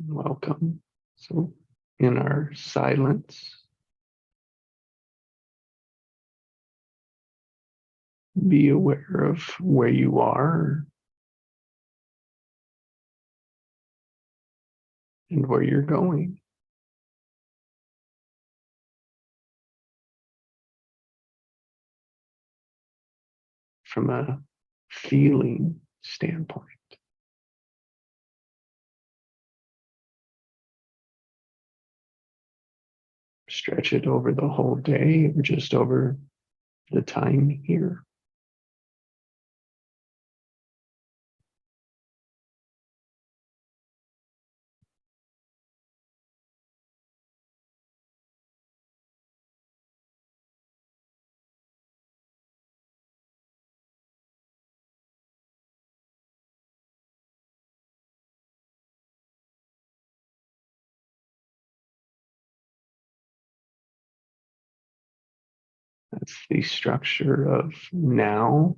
Welcome. So, in our silence, be aware of where you are and where you're going. From a feeling standpoint. Stretch it over the whole day or just over the time here. That's the structure of now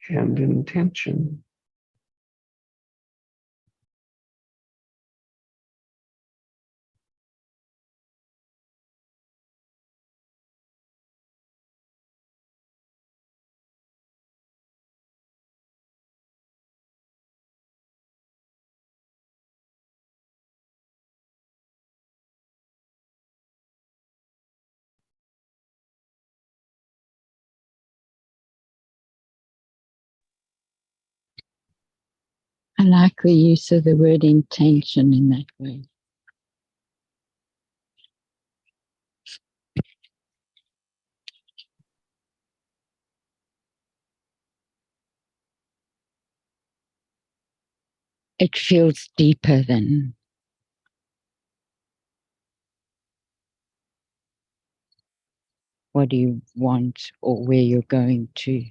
and intention. I like the use of the word intention in that way. It feels deeper than what do you want or where you're going to.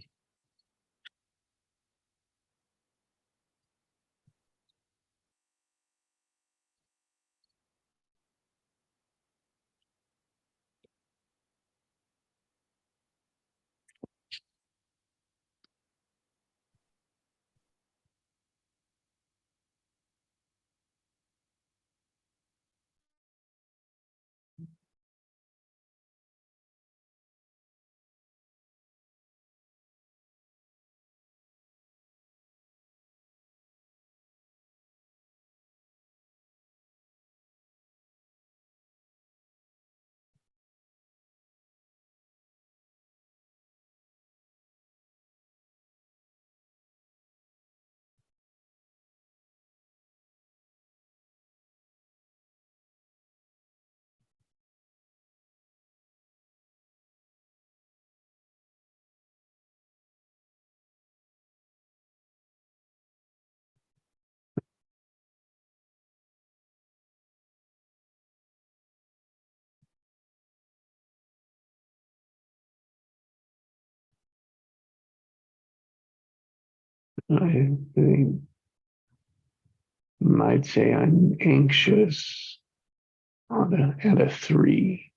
I might say I'm anxious at a 3.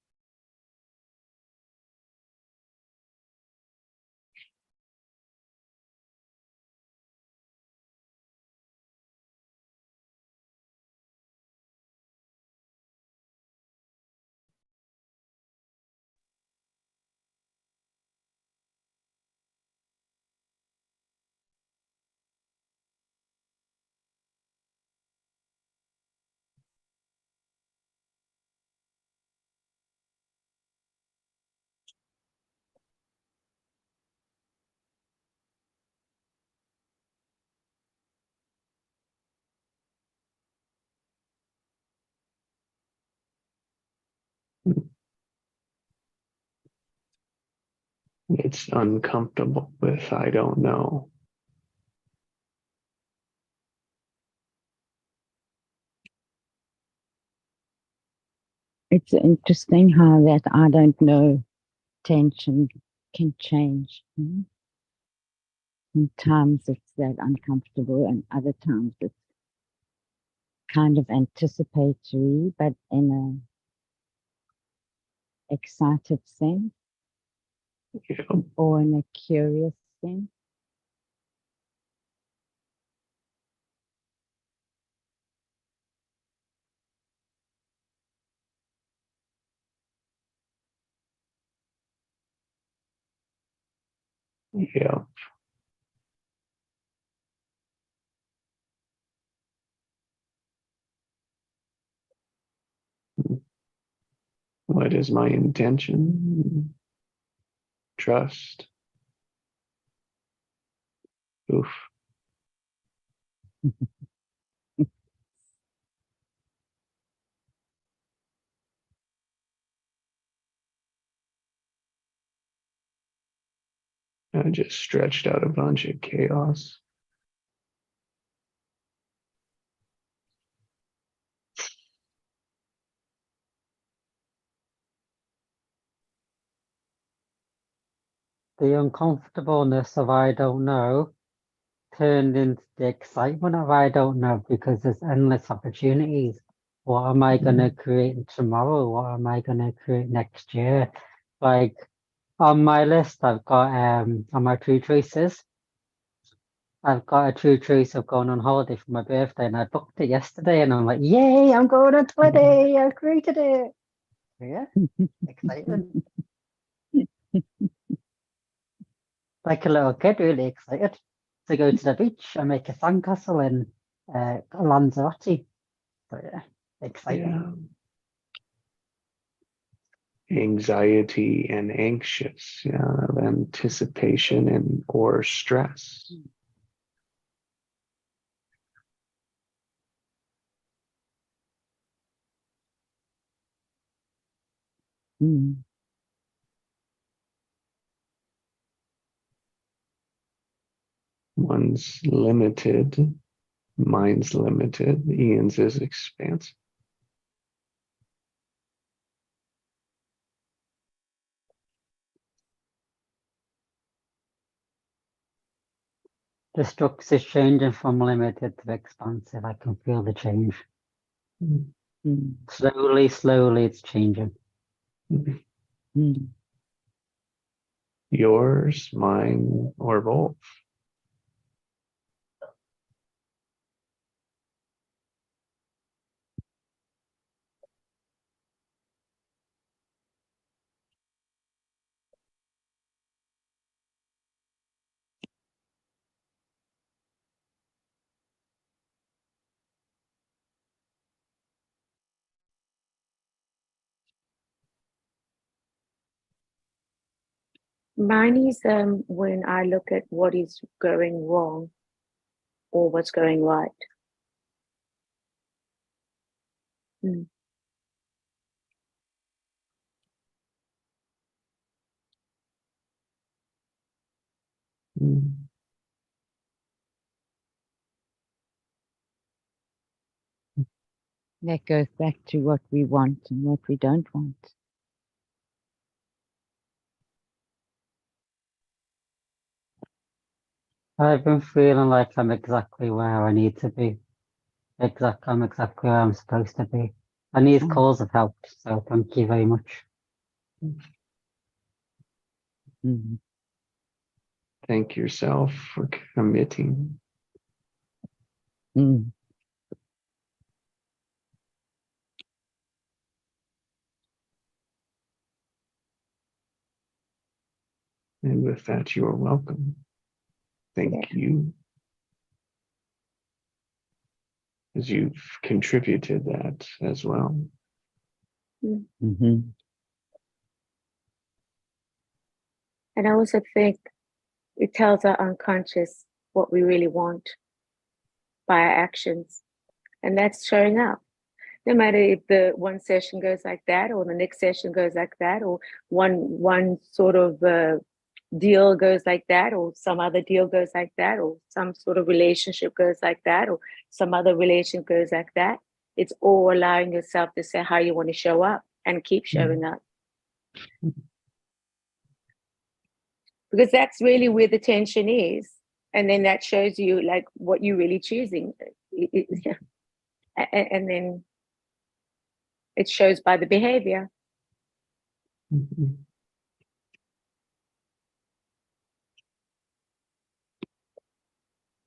It's uncomfortable with I don't know. It's interesting how that I don't know tension can change. Sometimes it's that uncomfortable and other times it's kind of anticipatory, but in an excited sense or in a curious sense. Yeah. What is my intention? Trust. Oof. I just stretched out a bunch of chaos. The uncomfortableness of I don't know turned into the excitement of I don't know because there's endless opportunities. What am I going to create tomorrow? What am I going to create next year? Like on my list, I've got on my true choices, I've got a true choice of going on holiday for my birthday, and I booked it yesterday, and I'm like, yay, I'm going on holiday! I've created it. Yeah, exciting. Like a little kid, really excited to go to the beach and make a sandcastle in Lanzarote. So yeah, exciting. Yeah. Anxiety and anxious, yeah, anticipation and or stress. Mm. One's limited, mine's limited, Ian's is expansive. The structure's changing from limited to expansive. I can feel the change. Mm. Slowly, it's changing. Mm. Yours, mine, or both. Mine is when I look at what is going wrong or what's going right. Mm. Mm. That goes back to what we want and what we don't want. I've been feeling like I'm exactly where I need to be. I'm exactly where I'm supposed to be. And these calls have helped, so thank you very much. Mm. Thank yourself for committing. Mm. And with that, you are welcome. Thank you. As you've contributed that as well. Mm-hmm. And I also think it tells our unconscious what we really want by our actions. And that's showing up. No matter if the one session goes like that or the next session goes like that or one sort of deal goes like that or some other deal goes like that or some sort of relationship goes like that or some other relation goes like that. It's all allowing yourself to say how you want to show up and keep showing up. Because that's really where the tension is. And then that shows you like what you're really choosing. And then it shows by the behavior. Mm-hmm.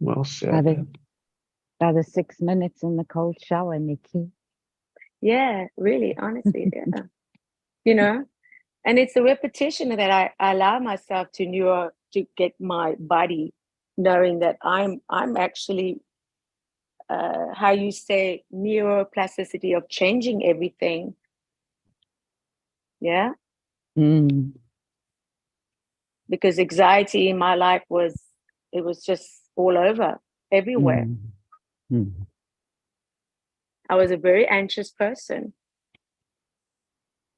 Well said. About 6 minutes in the cold shower, Nikki. Yeah, really, honestly, yeah. You know, and it's the repetition that I allow myself to to get my body knowing that I'm actually how you say neuroplasticity of changing everything. Yeah, Mm. because anxiety in my life was just all over, everywhere. Mm. Mm. I was a very anxious person.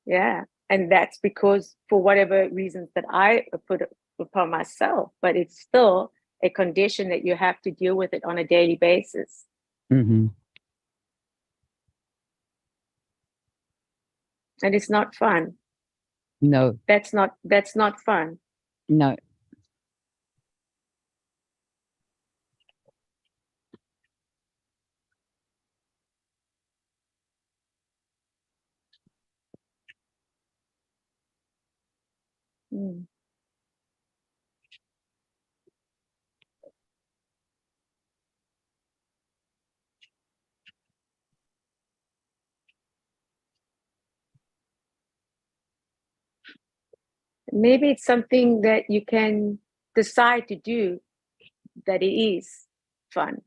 Yeah, and that's because for whatever reasons that I put upon myself, but it's still a condition that you have to deal with it on a daily basis. Mhm. And it's not fun. No, That's not fun. no. Mm. Maybe it's something that you can decide to do, that it is fun.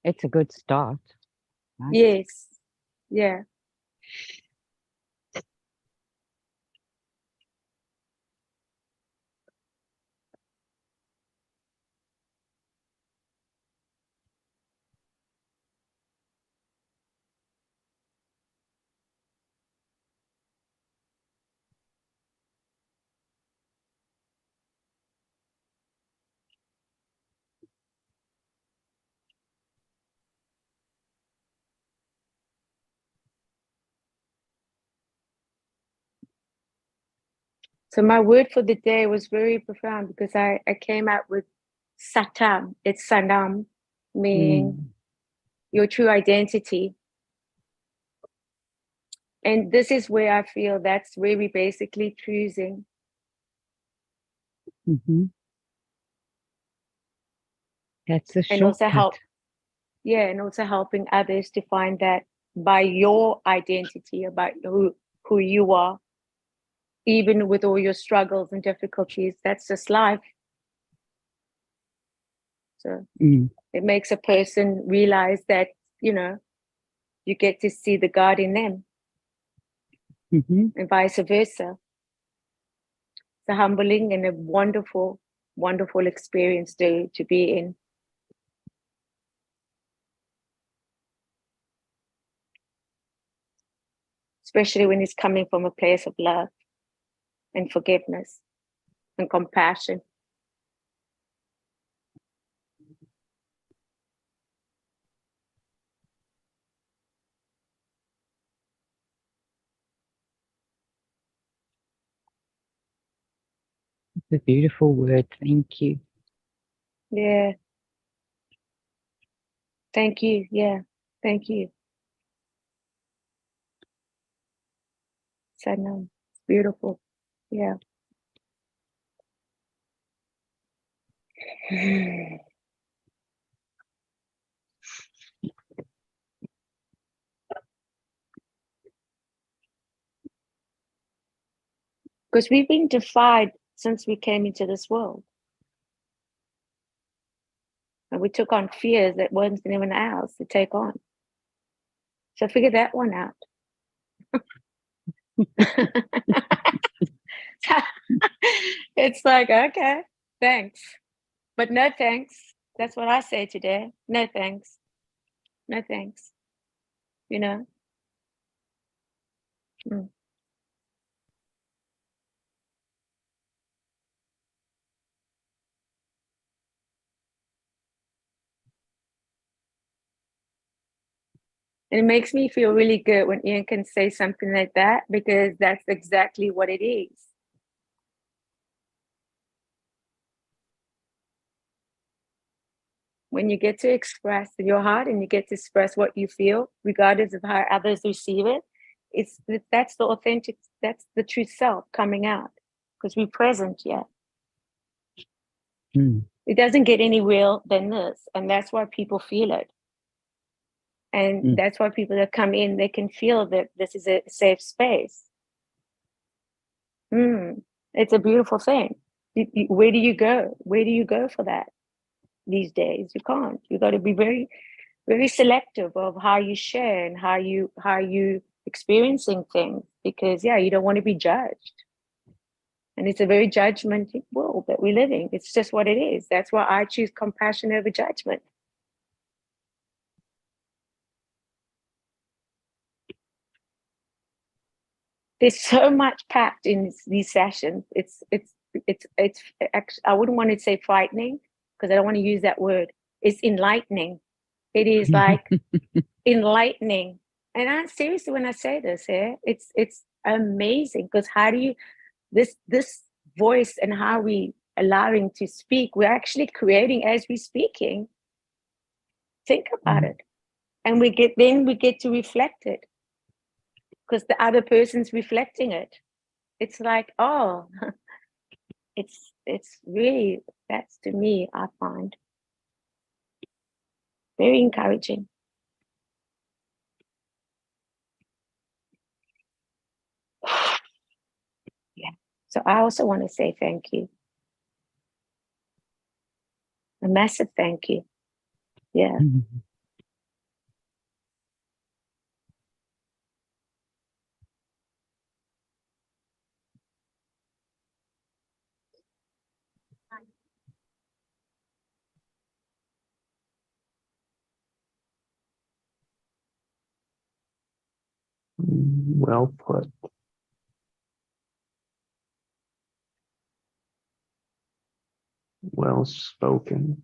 It's a good start. Right? Yes. Yeah. So my word for the day was very profound because I came out with Satam. It's Sanam, meaning Mm. your true identity. And this is where I feel that's where we basically choosing. Mhm. That's the And also shortcut. and also helping others to find that by your identity, about who you are, even with all your struggles and difficulties, that's just life. So Mm. it makes a person realize that, you get to see the God in them Mhm. and vice versa. It's a humbling and a wonderful, wonderful experience to be in. Especially when it's coming from a place of love and forgiveness and compassion. It's a beautiful word. Thank you. Yeah. Thank you. Yeah. Thank you. Sanam. It's beautiful. Yeah. Because we've been defied since we came into this world. And we took on fears that wasn't even ours to take on. So figure that one out. It's like, okay, thanks. But no thanks. That's what I say today. No thanks. No thanks. You know? Mm. And it makes me feel really good when Ian can say something like that, because that's exactly what it is. When you get to express your heart and you get to express what you feel, regardless of how others receive it, that's the authentic, that's the true self coming out, because we're present yet. Mm. It doesn't get any real than this, and that's why people feel it. And that's why people that come in, they can feel that this is a safe space. It's a beautiful thing. Where do you go? Where do you go for that these days? You can't. You got to be very, very selective of how you share and how you experiencing things, because you don't want to be judged. And it's a very judgmental world that we're living. It's just what it is. That's why I choose compassion over judgment. There's so much packed in these sessions. It's actually, I wouldn't want to say frightening, because I don't want to use that word. It's enlightening. It is like enlightening. And I'm seriously when I say this, it's amazing, because how do you this voice and how we allowing to speak, we're actually creating as we're speaking. Think about it. And we get to reflect it, because the other person's reflecting it. It's like, oh, it's really, that's, to me, I find very encouraging. Yeah. So I also want to say thank you. A massive thank you. Yeah. Well put. Well spoken.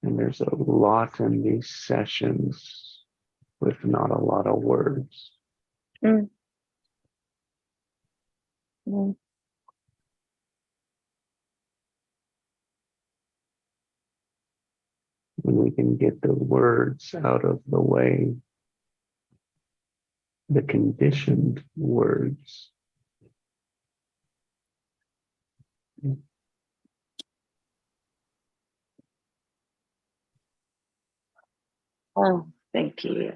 And there's a lot in these sessions with not a lot of words. Mm. Mm. When we can get the words out of the way, the conditioned words. Oh, thank you.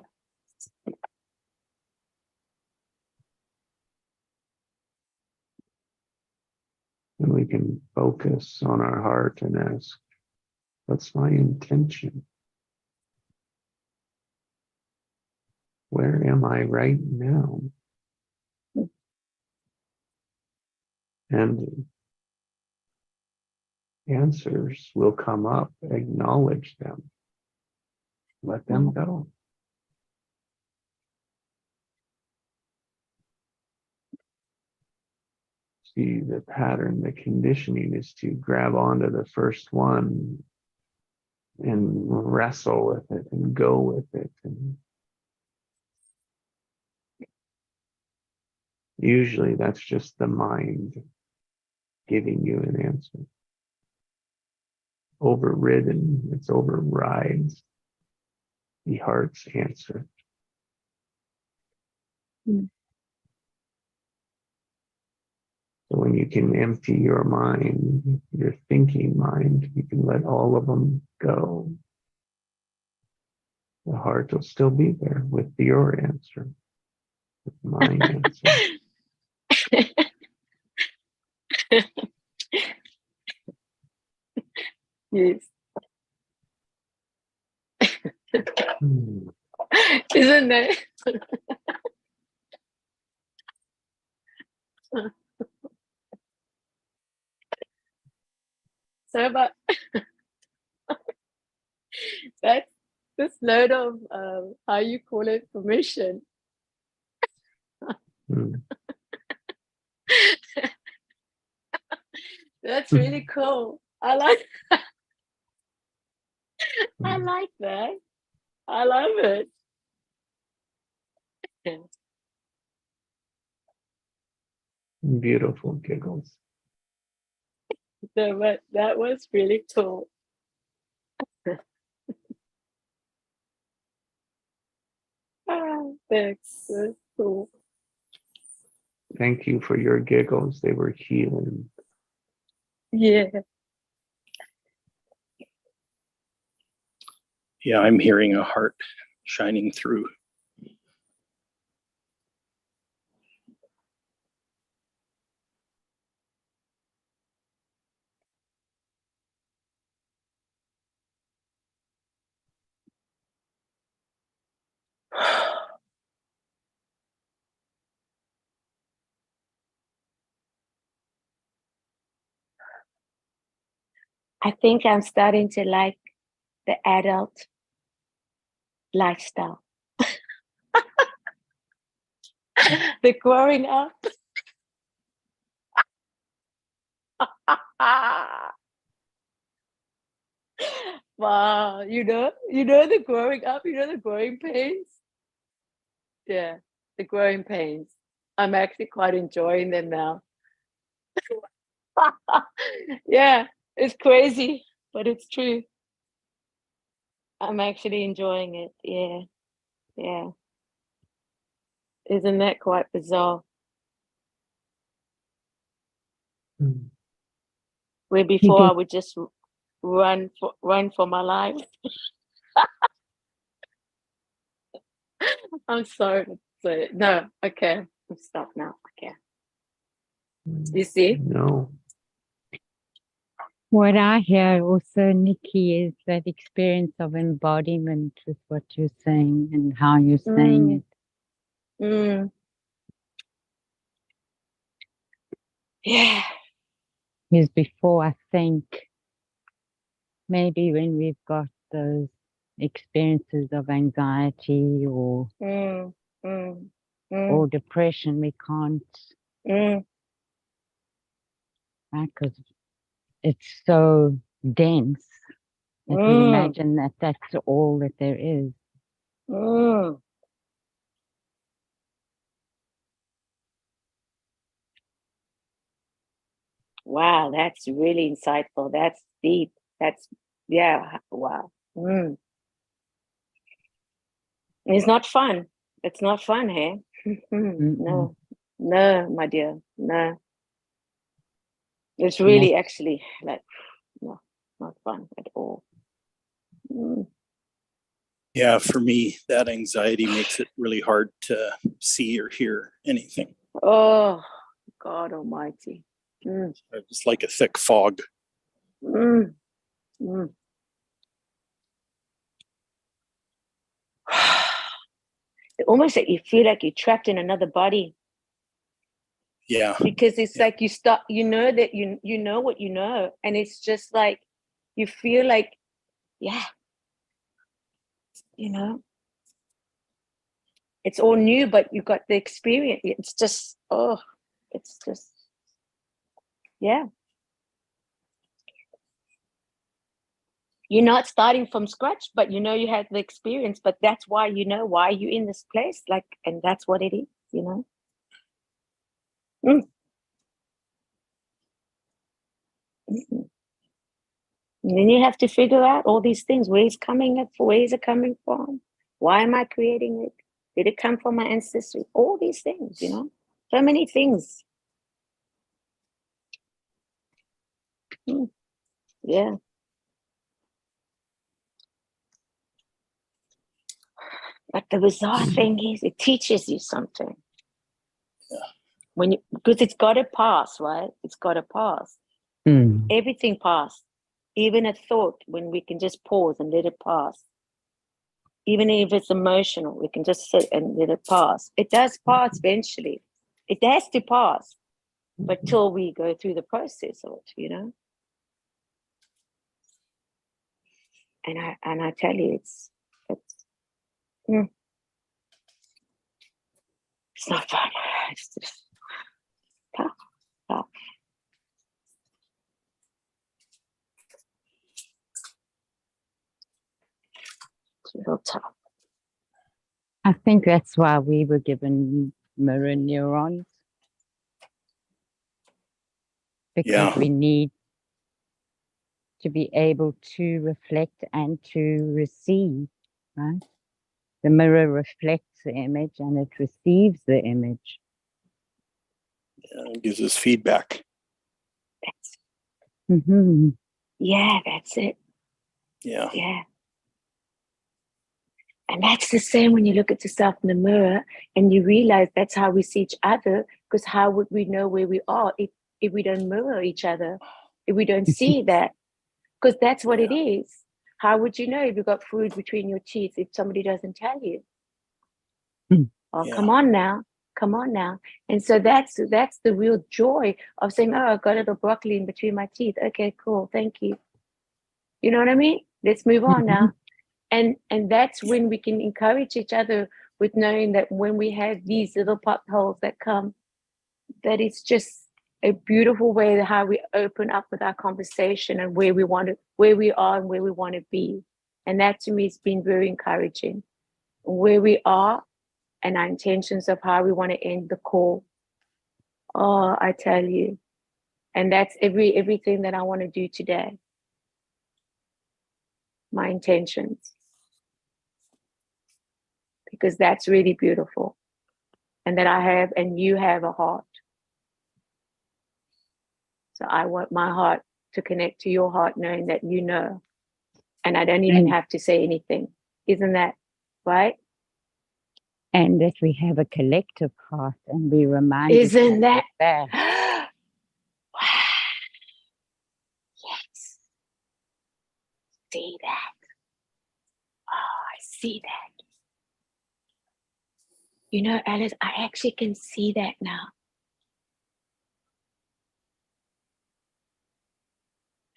And we can focus on our heart and ask, what's my intention? Where am I right now? And answers will come up, acknowledge them, let them go. See, the pattern, the conditioning is to grab onto the first one and wrestle with it and go with it. And usually that's just the mind giving you an answer. Overridden, it overrides the heart's answer. Mm. So when you can empty your mind, your thinking mind, you can let all of them go. The heart will still be there with your answer, with my answer. Yes. Hmm. Isn't that? So, but that's this load of how you call it, permission. Hmm. That's really cool. I like I like that. I love it. Beautiful giggles. So, that was really cool. Thanks. That's cool. Thank you for your giggles. They were healing. Yeah. Yeah, I'm hearing a heart shining through. I think I'm starting to like the adult lifestyle. The growing up. Wow, you know the growing up, the growing pains. Yeah, the growing pains. I'm actually quite enjoying them now. Yeah, it's crazy, but it's true. I'm actually enjoying it. Yeah, yeah. Isn't that quite bizarre? Mm. Where before I get- would just run for my life. I'm sorry to say it. No, okay. I'll stop now. Okay. You see? No. What I hear also, Nikki, is that experience of embodiment with what you're saying and how you're saying it. Mm. Yeah. Because before, I think maybe when we've got those experiences of anxiety or Mm. Mm. or Mm. depression, we can't, Mm. right? Because it's so dense that we Mm. imagine that that's all that there is. Mm. Wow, that's really insightful. That's deep. That's, yeah, wow. Mm. It's not fun. It's not fun, hey? Mm-mm. No, no, my dear, no. It's And really actually like, no, not fun at all. Mm. Yeah, for me, that anxiety makes it really hard to see or hear anything. Oh, God Almighty. Mm. It's like a thick fog. Mm. Mm. Almost like you feel like you're trapped in another body Yeah, because it's Yeah. like you start, you know that you know what you know, and it's just like you feel like, yeah, you know, it's all new, but you got the experience. It's just, oh, it's just, yeah. You're not starting from scratch, but you know you had the experience, but that's why you know why you're in this place, like, and that's what it is, you know. Mm. Mhm. And then you have to figure out all these things, where is it coming from? Why am I creating it? Did it come from my ancestry? All these things, you know, so many things. Mm. Yeah. But the bizarre thing is, it teaches you something. When you, because it's got to pass, right? It's got to pass. Mm. Everything pass. Even a thought, when we can just pause and let it pass. Even if it's emotional, we can just sit and let it pass. It does pass eventually. It has to pass, but till we go through the process of it, you know. And I tell you, it's it's not fun. It's just tough, tough. It's real tough. I think that's why we were given mirror neurons, because Yeah. we need to be able to reflect and to receive, right? The mirror reflects the image and it receives the image. It gives us feedback. That's, Mm-hmm. yeah, that's it. Yeah. Yeah. And that's the same when you look at yourself in the mirror and you realize that's how we see each other. Because how would we know where we are if we don't mirror each other, if we don't see that? Because that's what it is. How would you know if you've got food between your teeth if somebody doesn't tell you? Oh, Yeah. come on now. Come on now. And so that's the real joy of saying, oh, I've got a little broccoli in between my teeth. Okay, cool. Thank you. You know what I mean? Let's move on now. And that's when we can encourage each other with knowing that when we have these little potholes that come, that it's just a beautiful way how we open up with our conversation and where we are and where we want to be. And that to me has been very encouraging. Where we are and our intentions of how we want to end the call. Oh, I tell you. And that's everything that I want to do today. My intentions. Because that's really beautiful. And that I have, and you have a heart. So I want my heart to connect to your heart, knowing that you know. And I don't even have to say anything. Isn't that right? And that we have a collective heart and we remind Isn't that? that. Yes. See that. Oh, I see that. You know, Alice, I actually can see that now.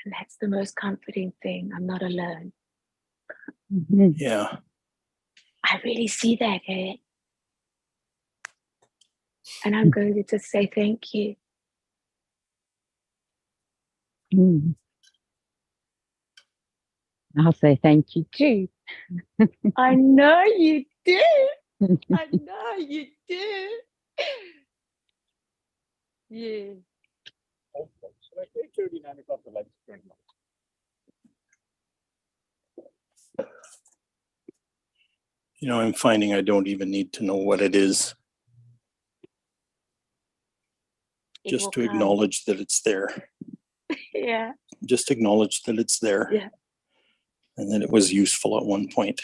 And that's the most comforting thing. I'm not alone. Mhm. Yeah. I really see that, eh? And I'm going to just say thank you. Mm. I'll say thank you too. I know you do. I know you do. Yeah. You know, I'm finding I don't even need to know what it is, It just will to come. acknowledge that it's there. Yeah. Just acknowledge that it's there. Yeah. And that it was useful at one point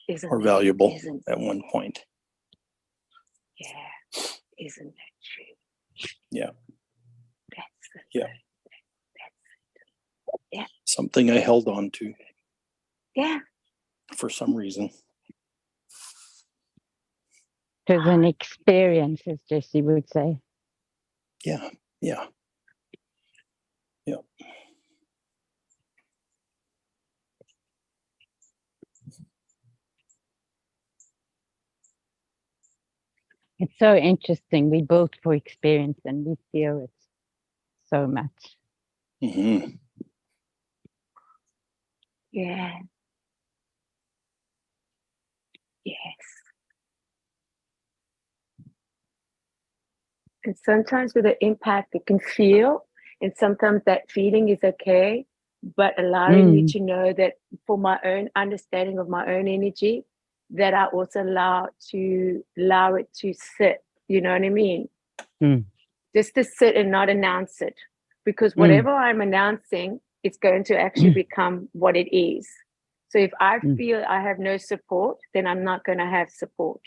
Isn't or that- valuable Isn't, at one point. yeah. Isn't that true? Yeah. That's the Yeah. That's it. Something I held on to Yeah. for some reason. It was an experience, as Jesse would say. Yeah. Yeah. Yeah. It's so interesting. We built for experience and we feel it so much. Mm-hmm. Yeah. Yes. And sometimes with the impact, it can feel, and sometimes that feeling is okay, but allowing me to know that for my own understanding of my own energy, that I also allow it to sit. You know what I mean? Mm. Just to sit and not announce it, because whatever I'm announcing, it's going to actually become what it is. So if I feel I have no support, then I'm not going to have support.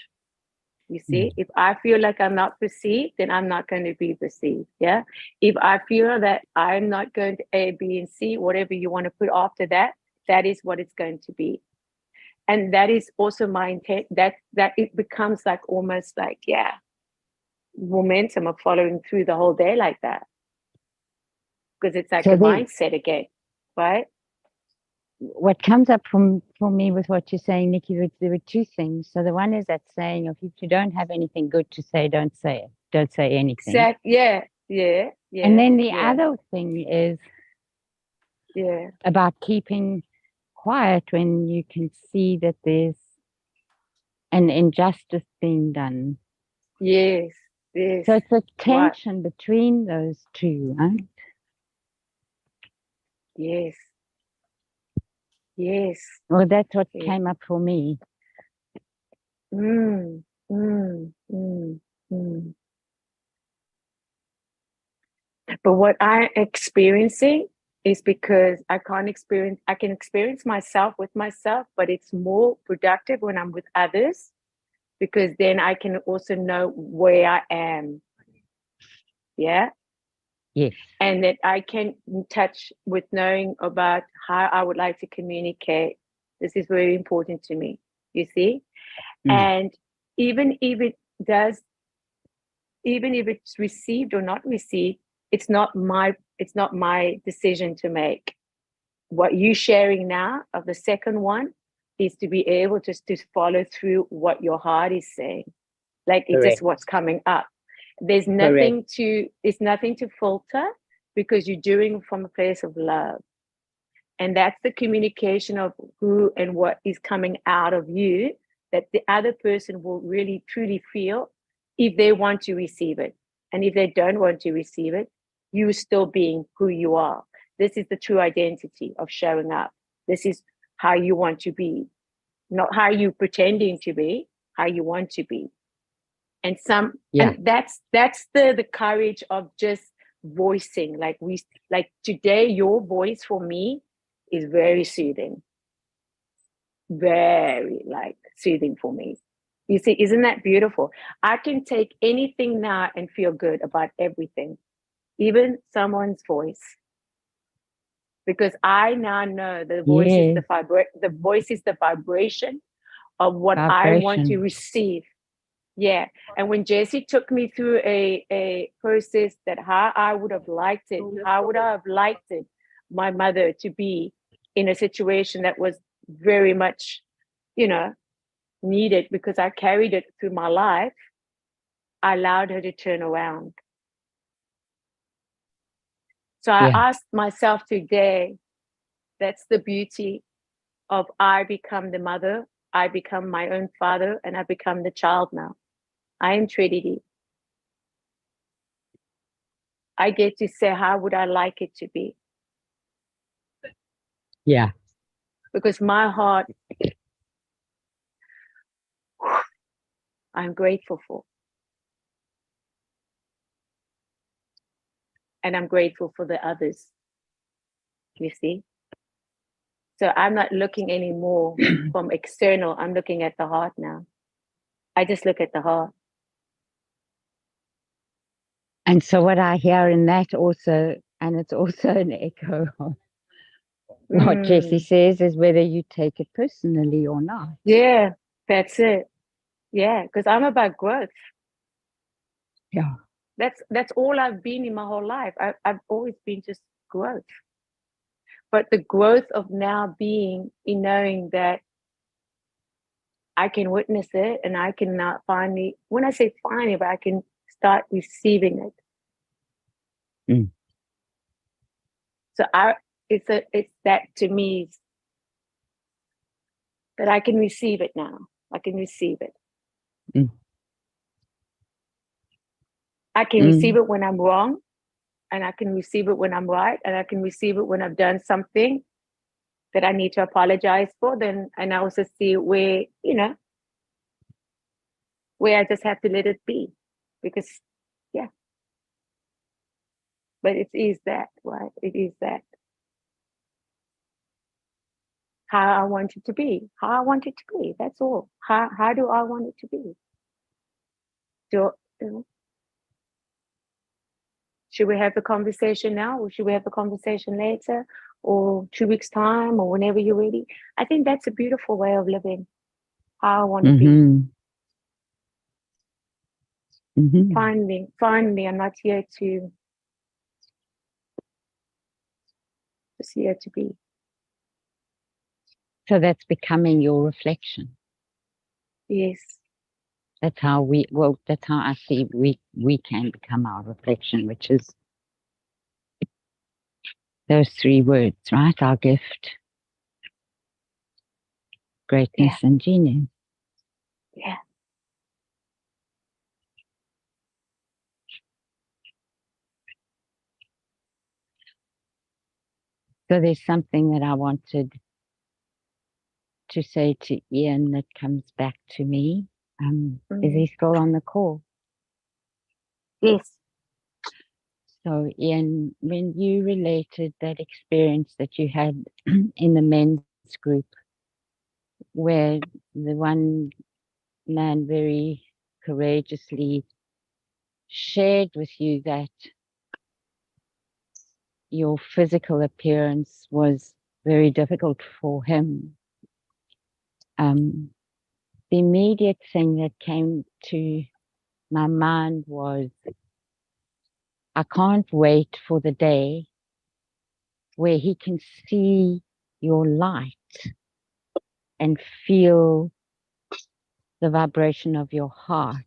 You see, if I feel like I'm not perceived, then I'm not going to be perceived. Yeah. If I feel that I'm not going to A, B, and C, whatever you want to put after that, that is what it's going to be. And that is also my intent, that it becomes like almost like, yeah, momentum of following through the whole day like that. Because it's like So a then- mindset again, right? What comes up for me with what you're saying, Nikki, there were two things. So the one is that saying of if you don't have anything good to say, don't say it. Don't say anything. Yeah. And then the other thing is about keeping quiet when you can see that there's an injustice being done. Yes. So it's a tension between those two, right? Yes. Yes. Well, that's what Yeah. came up for me. But what I'm experiencing is because I can experience myself with myself, but it's more productive when I'm with others, because then I can also know where I am. Yeah. Yes. And that I can touch with knowing about how I would like to communicate. This is very important to me, you see? And even if it's received or not received, it's not my decision to make. What you sharing now of the second one is to be able to follow through what your heart is saying. Like it's just what's coming up. There's nothing to filter, because you're doing from a place of love. And that's the communication of who and what is coming out of you, that the other person will really truly feel if they want to receive it. And if they don't want to receive it, you still being who you are. This is the true identity of showing up. This is how you want to be, not how you pretending to be, how you want to be. And and that's the courage of just voicing. Like today, your voice for me is very soothing. Very soothing for me. You see, isn't that beautiful? I can take anything now and feel good about everything, even someone's voice. Because I now know the voice is the voice is the vibration of what I want to receive. Yeah. And when Jessie took me through a process that how I would have liked it, how would I have liked it, my mother to be in a situation that was very much, needed, because I carried it through my life, I allowed her to turn around. So I asked myself today, that's the beauty of I become the mother, I become my own father, and I become the child now. I am Trinity. I get to say, how would I like it to be? Yeah. Because my heart, I'm grateful for. And I'm grateful for the others, you see? So I'm not looking anymore from external. I'm looking at the heart now. I just look at the heart. And so what I hear in that also, and it's also an echo of what Jessie says, is whether you take it personally or not. Yeah, that's it. Yeah, because I'm about growth. Yeah. That's all I've been in my whole life. I've always been just growth. But the growth of now being in knowing that I can witness it, and I can not finally, when I say finally, but I can start receiving it. So it's that to me, that I can receive it now. I can receive it. I can receive it when I'm wrong, and I can receive it when I'm right, and I can receive it when I've done something that I need to apologize for. Then, and I also see where, where I just have to let it be, because, yeah. But it is that, right? It is that. How I want it to be. How I want it to be. That's all. How do I want it to be? Should we have the conversation now, or should we have the conversation later, or 2 weeks' time, or whenever you're ready? I think that's a beautiful way of living. How I want to be. Finally, I'm not here to just here to be. So that's becoming your reflection. Yes. That's how that's how I see we can become our reflection, which is those 3 words, right? Our gift, greatness, and genius. Yeah. So there's something that I wanted to say to Ian that comes back to me. Is he still on the call? Yes. So, Ian, when you related that experience that you had in the men's group, where the one man very courageously shared with you that your physical appearance was very difficult for him, the immediate thing that came to my mind was, I can't wait for the day where he can see your light and feel the vibration of your heart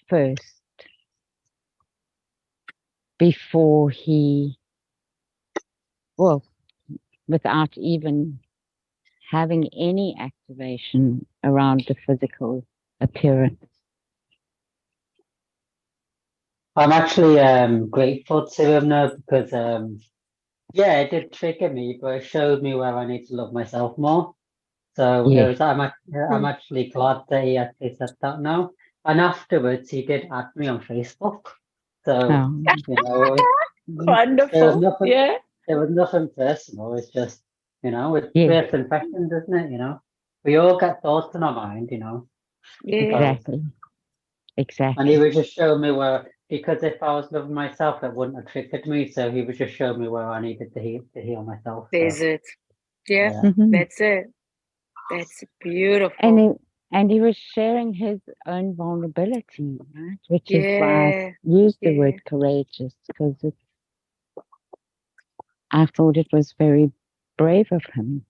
first before he, well, without even having any activation around the physical appearance. I'm actually grateful to him now because yeah, it did trigger me, but it showed me where I need to love myself more. So it Yeah. was, I'm actually glad that he actually said that now. And afterwards, he did add me on Facebook. So, you know, there was Wonderful. nothing, Yeah. there was nothing personal. It's just, you know, it's Yeah. first impressions, isn't it? You know, we all get thoughts in our mind, you know. Yeah. Exactly. And Exactly. he was just showing me where, because if I was loving myself, it wouldn't have triggered me. So he was just showing me where I needed to heal myself. So, There's it. Yeah. yeah. Mhm. That's it. That's beautiful. And he was sharing his own vulnerability, right? Which is why I Yeah. used the Yeah. word courageous, because I thought it was very brave of him.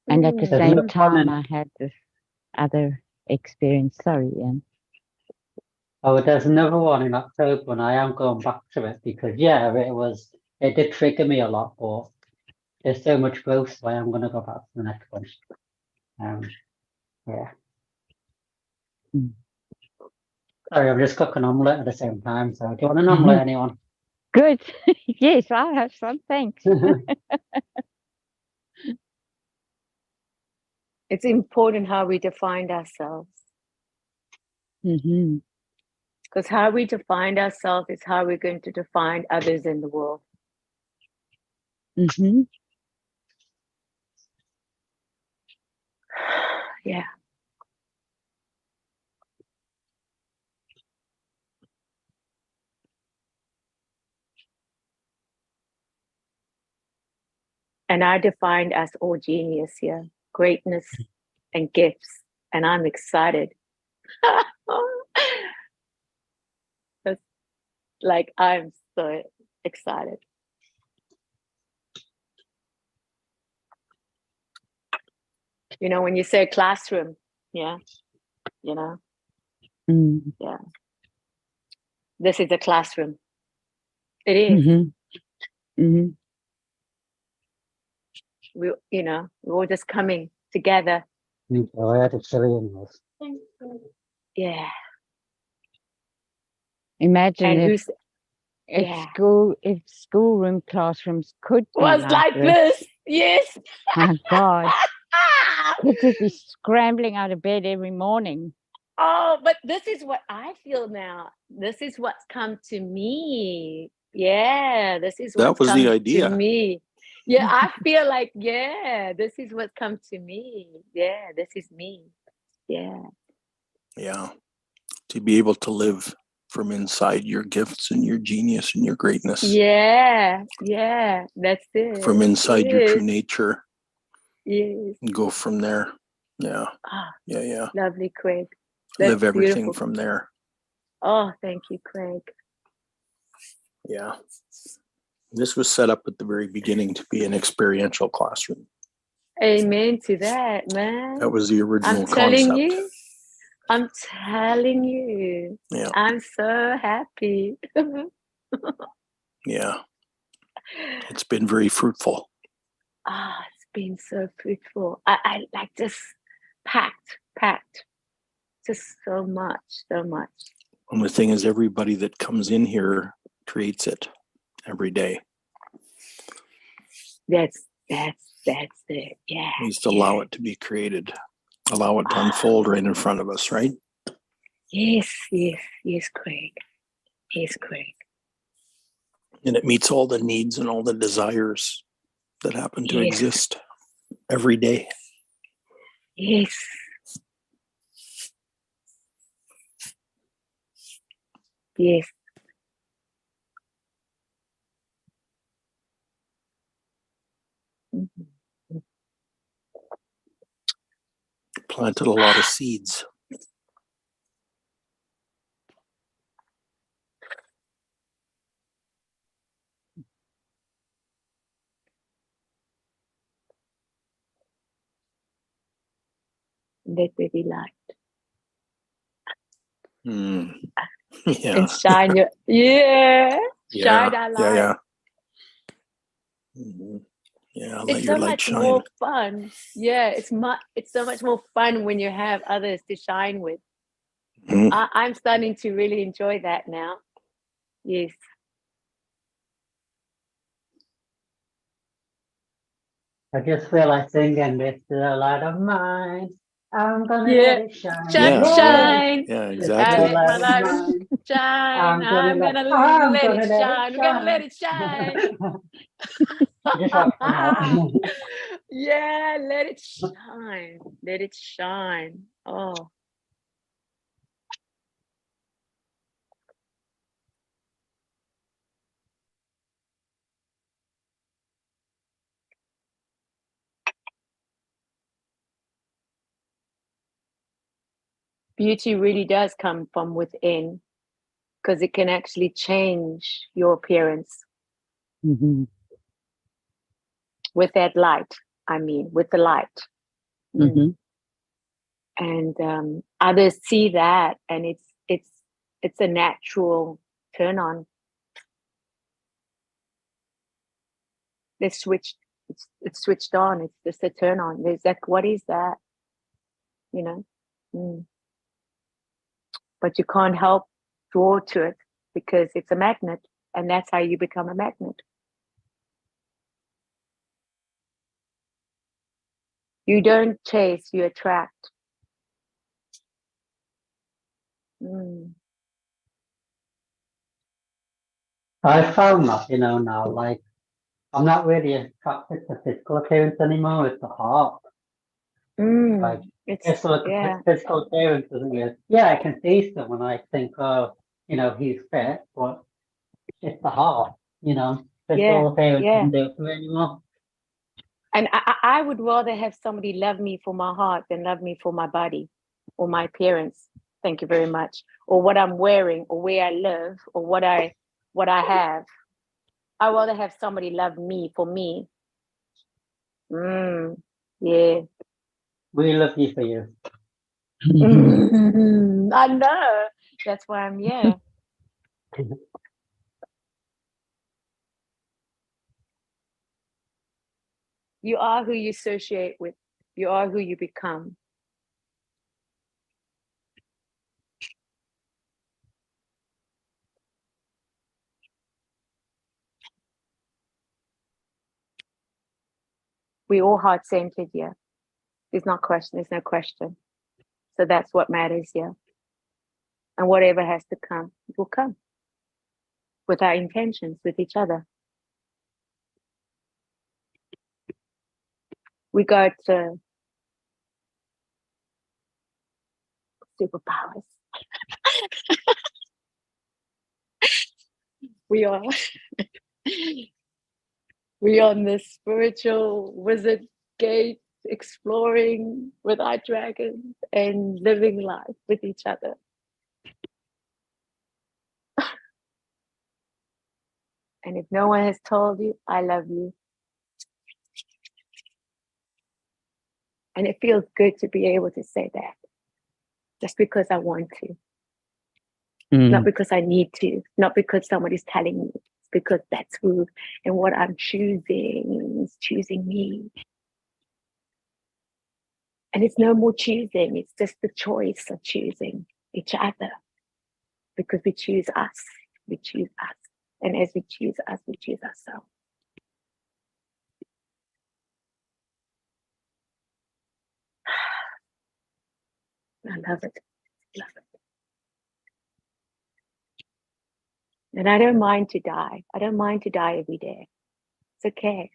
And at the Mm. There's same no fun time, in I had this other experience. Sorry, Ian. Oh, there's another one in October, and I am going back to it because, yeah, it did trigger me a lot, but there's so much growth, so I am going to go back to the next one. Yeah. Mm. Sorry, I'm just cooking omelette at the same time, so do you want an omelette, anyone? Good. Yes, I have some. Thanks. It's important how we define ourselves, Hmm. because how we define ourselves is how we're going to define others in the world. Hmm. Yeah. And I defined as all genius here, greatness and gifts. And I'm excited. That's like, I'm so excited. You know, when you say classroom, yeah, you know, Mm. yeah, this is a classroom. It is. Mm-hmm. Mm-hmm. We're all just coming together. I had a chili in this. Yeah. Imagine And if yeah, if schoolroom classrooms could be was like this. Yes. My God, kids would be scrambling out of bed every morning. Oh, but this is what I feel now. This is what's come to me. Yeah, this is That what's was the come idea. to me. Yeah, I feel like, yeah, this is what's come to me. Yeah, this is me. Yeah. Yeah. To be able to live from inside your gifts and your genius and your greatness. Yeah, yeah, that's it. From inside your true Yes, nature yes. and go from there. Yeah. Ah, Yeah. lovely, Craig. That's Live everything beautiful. from there. Oh, thank you, Craig. Yeah. This was set up at the very beginning to be an experiential classroom. Amen to that, man. That was the original I'm telling concept. you. I'm telling you. Yeah. I'm so happy. Yeah. It's been very fruitful. It's been so fruitful. I like just packed. Just so much. And the thing is, everybody that comes in here creates it every day. That's it. Yeah. We just allow it to be created, allow it to unfold right in front of us, right? Yes, Craig. Yes, Craig. And it meets all the needs and all the desires that happen to Yes. exist every day. Yes. Yes. Mhm. Planted a lot of seeds. Let there be light. Mm. And Yeah. shine your shine our light. Yeah. Mhm. Yeah. Let It's your so light much shine. more fun. Yeah, it's so much more fun when you have others to shine with. Mhm. I'm starting to really enjoy that now. Yes. I just feel like singing this the light of mine. I'm gonna Yeah. let it shine. Shine, Yeah. shine. Yeah. It's I the Exactly. let my light of light mine. shine. I'm I'm gonna let gonna it let it shine. I'm gonna let shine. it shine. Just like that. Yeah, let it shine. Let it shine. Oh, beauty really does come from within because it can actually change your appearance Mhm. with that light. I mean, with the light. Mm. Mhm. And others see that, and it's a natural turn on. They switched. It's switched on. It's just a turn on. There's like, what is that? You know. Mm. But you can't help draw to it because it's a magnet, and that's how you become a magnet. You don't chase, you attract. Mm. I found that, now, like, I'm not really attracted to physical appearance anymore, it's the heart. Like, It's it's like yeah, physical appearance isn't it? Yeah, I can see someone, I think, oh, he's fit, but it's the heart, yeah, physical appearance yeah. doesn't do it for me anymore. And I would rather have somebody love me for my heart than love me for my body or my appearance. Thank you very much. Or what I'm wearing, or where I live, or what I have. I rather have somebody love me for me. Yeah. We love you for you. I know. That's why I'm here. You are who you associate with. You are who you become. We all heart-centered here. There's no question. So that's what matters here. And whatever has to come, it will come. With our intentions, with each other. We got superpowers. We are we on this spiritual wizard gate, exploring with our dragons and living life with each other. And if no one has told you, I love you. And it feels good to be able to say that. Just because I want to. Not because I need to. Not because somebody's telling me. It's because that's who and what I'm choosing is choosing me. And it's no more choosing. It's just the choice of choosing each other. Because we choose us. We choose us. And as we choose us, we choose ourselves. I love it. Love it. And I don't mind to die. I don't mind to die every day. It's okay.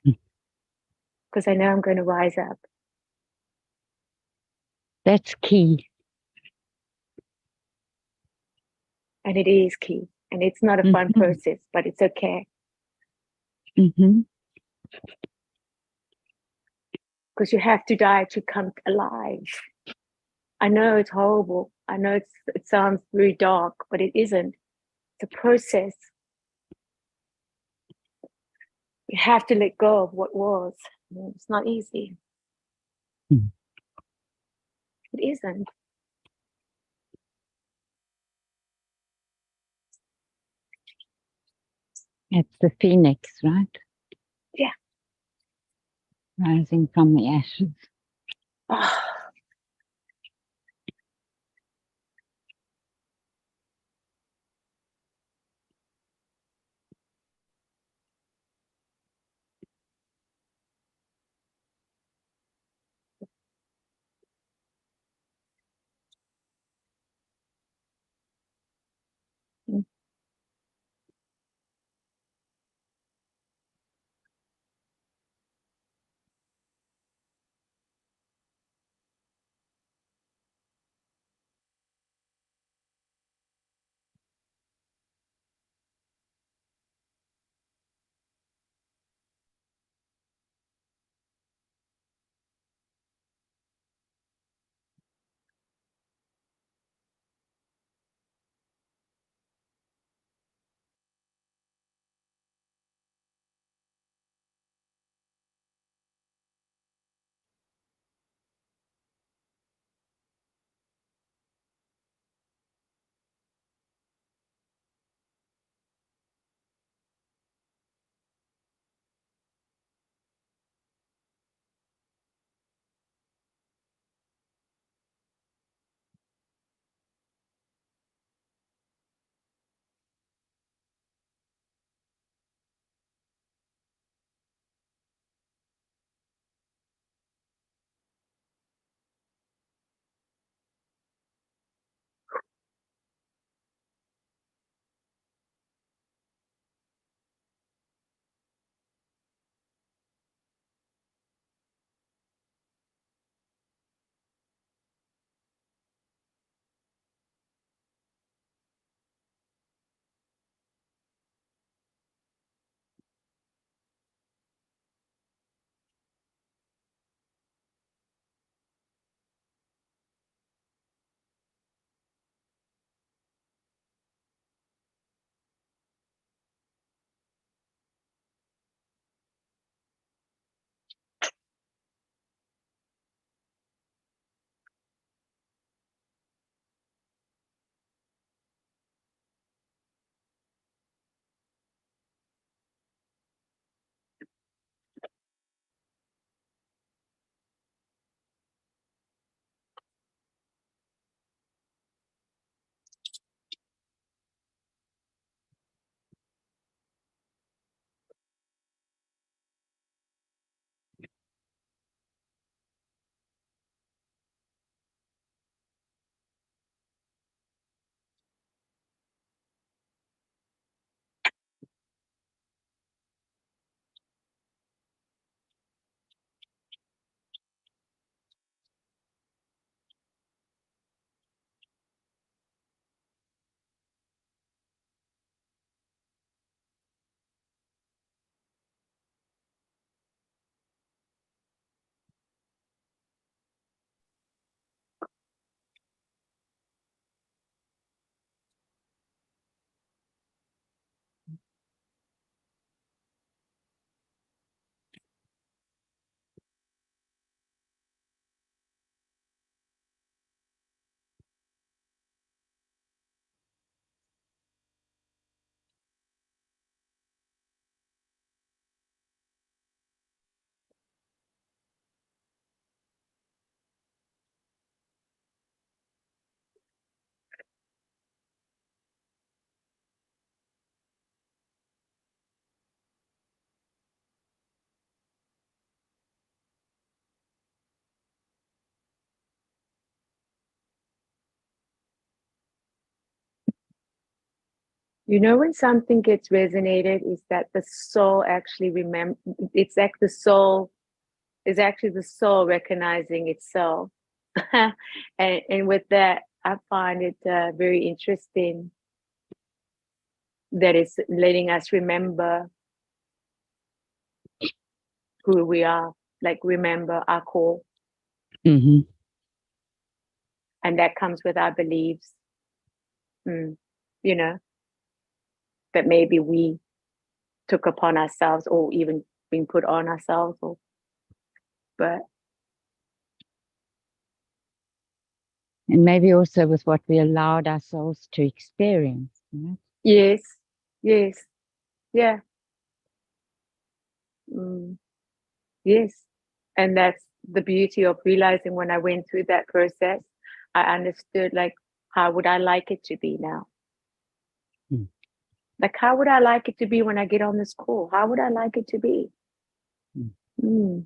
Because I know I'm going to rise up. That's key. And it is key. And it's not a fun Mhm. process, but it's okay. Hmm. Because you have to die to come alive. I know it's horrible. I know it sounds very dark, but it isn't. It's a process. You have to let go of what was. It's not easy. Mm. It isn't. It's the phoenix, right? Yeah. Rising from the ashes. Oh, mm. You know, when something gets resonated, is that the soul actually remember. It's like the soul is actually the soul recognizing itself, and with that, I find it very interesting that it's letting us remember who we are, like remember our core, Mm-hmm. and that comes with our beliefs. You know, that maybe we took upon ourselves, or even been put on ourselves, or but And maybe also with what we allowed ourselves to experience. You know? yes, yes, yeah, yes. And that's the beauty of realizing when I went through that process, I understood, like, how would I like it to be now? Mm. Like, how would I like it to be when I get on this call? How would I like it to be? Mm. Mm.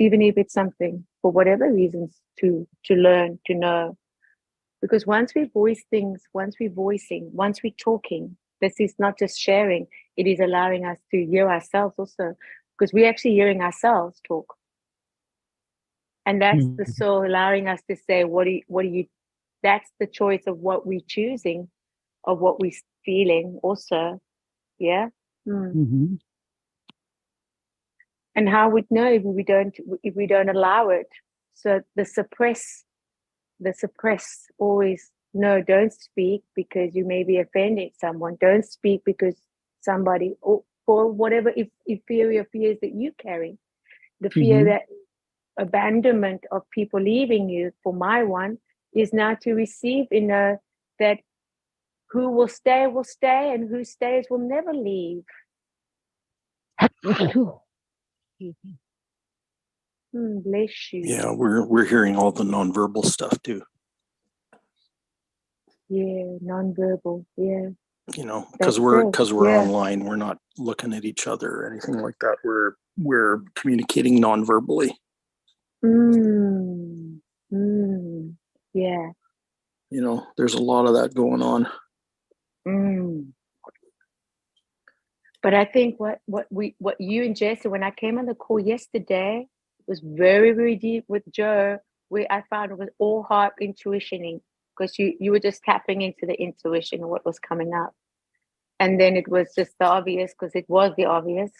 Even if it's something for whatever reasons to learn, to know. Because once we voice things, once we're voicing, once we're talking, this is not just sharing, it is allowing us to hear ourselves also. Because we're actually hearing ourselves talk. And that's the Mhm. soul allowing us to say, what do you, that's the choice of what we're choosing, of what we're feeling also. Yeah. Mhm. And how we know if we don't allow it. So the suppress always, no, don't speak because you may be offending someone. Don't speak because somebody, or for whatever inferior fears that you carry. The fear Mhm. that abandonment of people leaving you, for my one, is now to receive in a that who will stay, and who stays will never leave. Bless you. Yeah, we're hearing all the nonverbal stuff too. Yeah, nonverbal. Yeah, You know, that's because we're yeah. online, we're not looking at each other or anything like that. We're communicating nonverbally. Mm, mm, yeah. You know, there's a lot of that going on. Mm. But I think what you and Jesse, when I came on the call yesterday, was very, very deep with Joe, where I found it was all heart intuitioning, because you were just tapping into the intuition of what was coming up. And then it was just the obvious, because it was the obvious,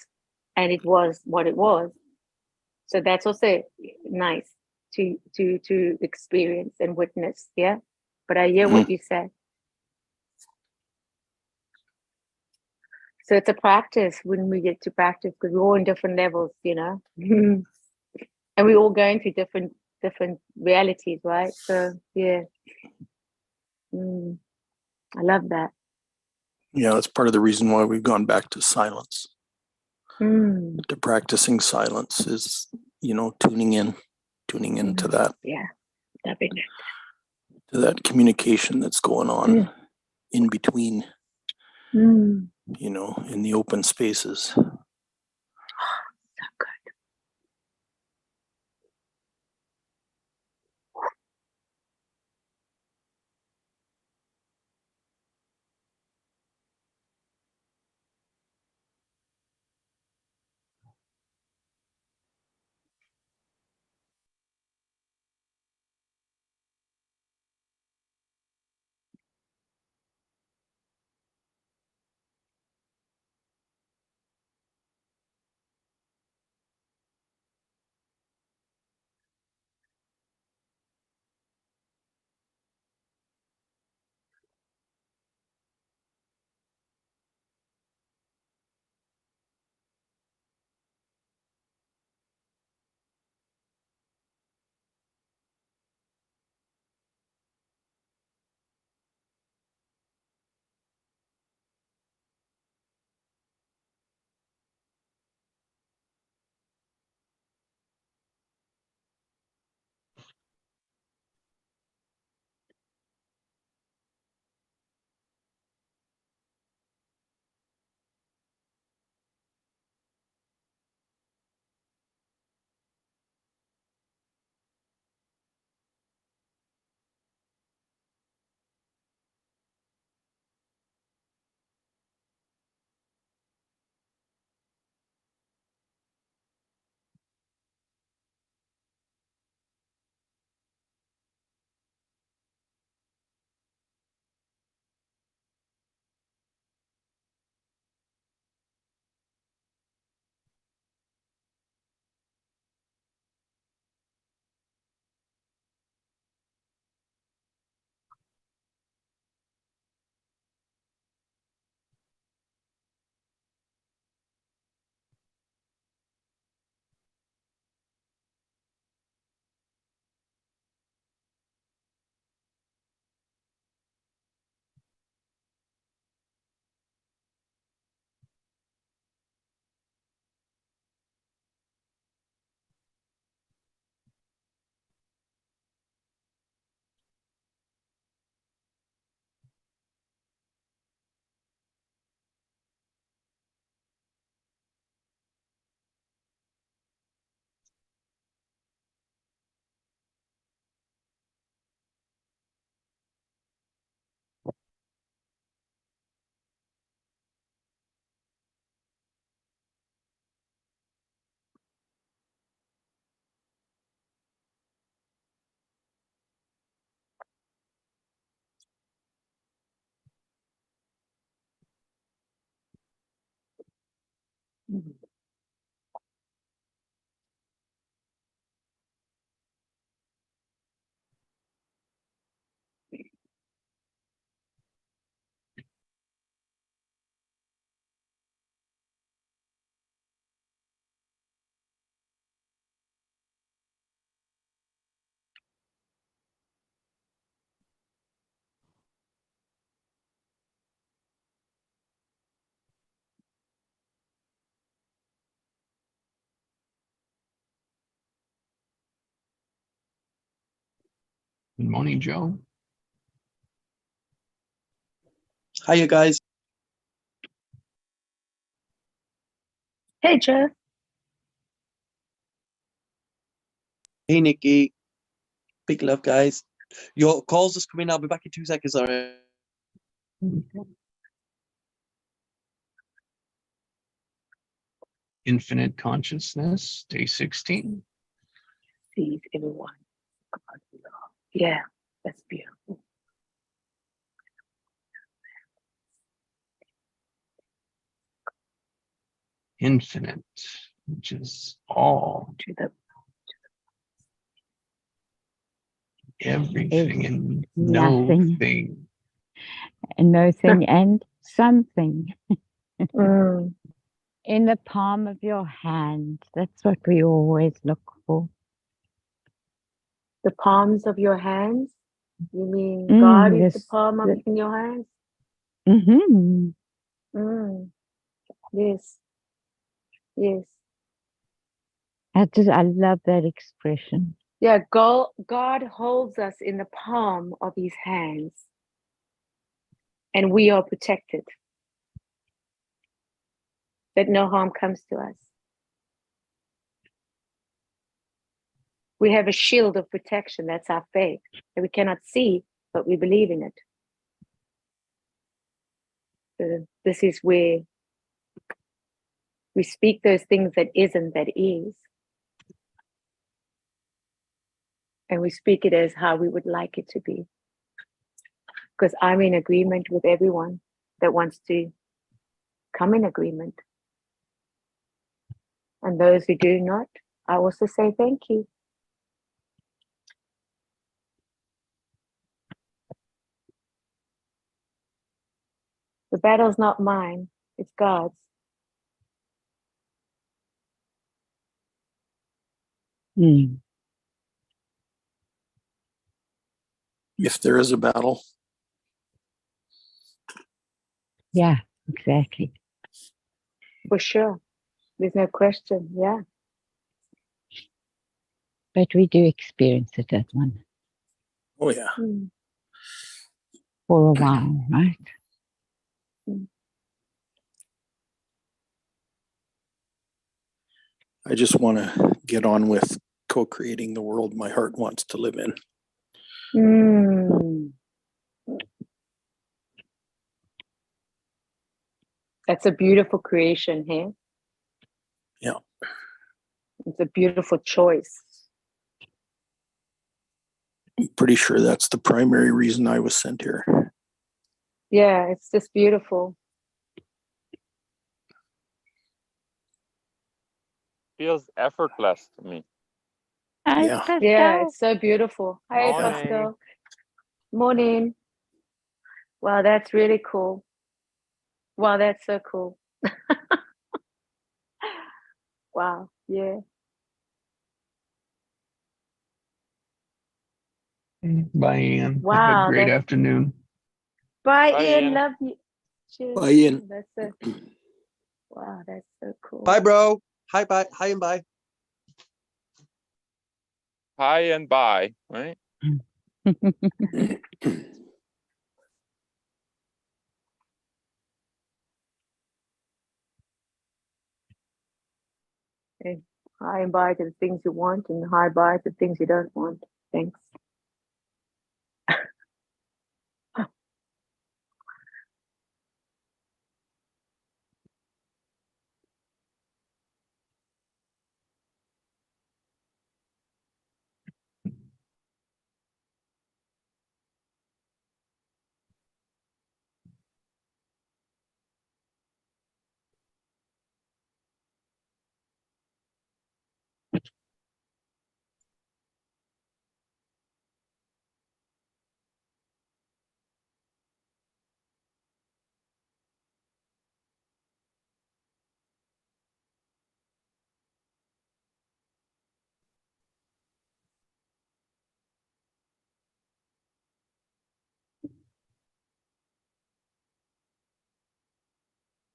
and it was what it was. So that's also nice to experience and witness. Yeah. But I hear what you said. So it's a practice when we get to practice, because we're all in different levels, you know, and we're all going through different realities, right? So yeah, I love that. Yeah, that's part of the reason why we've gone back to silence. To practicing silence is, you know, tuning into that. Yeah, loving it. To that communication that's going on in between, you know, in the open spaces. So good. Mhm. Good morning, Joe. Hi, you guys. Hey, Jeff. Hey, Nikki. Big love, guys. Your call's just coming. I'll be back in 2 seconds. All right. Infinite consciousness, day 16. Sees everyone. God love. Yeah, that's beautiful. Infinite, which is all, To the everything, and nothing. no thing. And no thing and something mm, in the palm of your hand. That's what we always look for. the palms of your hands. You mean God is the Yes. palm of in your hands? Mm-hmm. Mm, yes, yes. I love that expression. Yeah, God holds us in the palm of his hands, and we are protected, that no harm comes to us. We have a shield of protection. That's our faith that we cannot see, but we believe in it. So this is where we speak those things that isn't that is, and we speak it as how we would like it to be. Because I'm in agreement with everyone that wants to come in agreement. And those who do not, I also say thank you. The battle's not mine, it's God's. Mm. If there is a battle, Yeah, exactly. For sure. There's no question. Yeah. But we do experience it as one oh yeah. Mm. for a while, right? I just want to get on with co-creating the world my heart wants to live in. Mm. That's a beautiful creation here. Yeah. It's a beautiful choice. I'm pretty sure that's the primary reason I was sent here. Yeah, it's just beautiful. Feels effortless to me. Hi, Yeah. Pascal. Yeah, it's so beautiful. Hey, Morning. Pascal. Morning. Wow, that's really cool. Wow, that's so cool. Wow, yeah. Bye, Ian. Have a Wow, great that's afternoon. bye, Bye, Ian. Ian. Love you. Cheers. Bye, Ian. That's so wow, that's so cool. Bye, bro. Hi, bye. Hi, and bye. Hi and bye, right? Okay. Hi and bye to the things you want, and hi bye to the things you don't want. Thanks.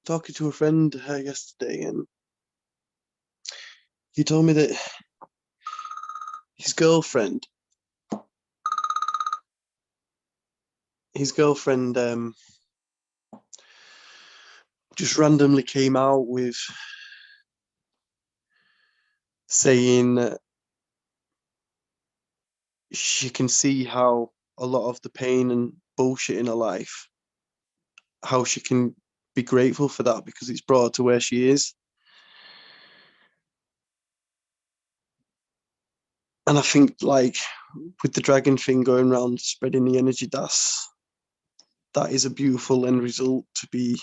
talking to a friend yesterday, and he told me that his girlfriend, just randomly came out with saying that she can see how a lot of the pain and bullshit in her life, how she can be grateful for that because it's brought her to where she is. And I think, like, with the dragon thing going around spreading the energy, that is a beautiful end result to be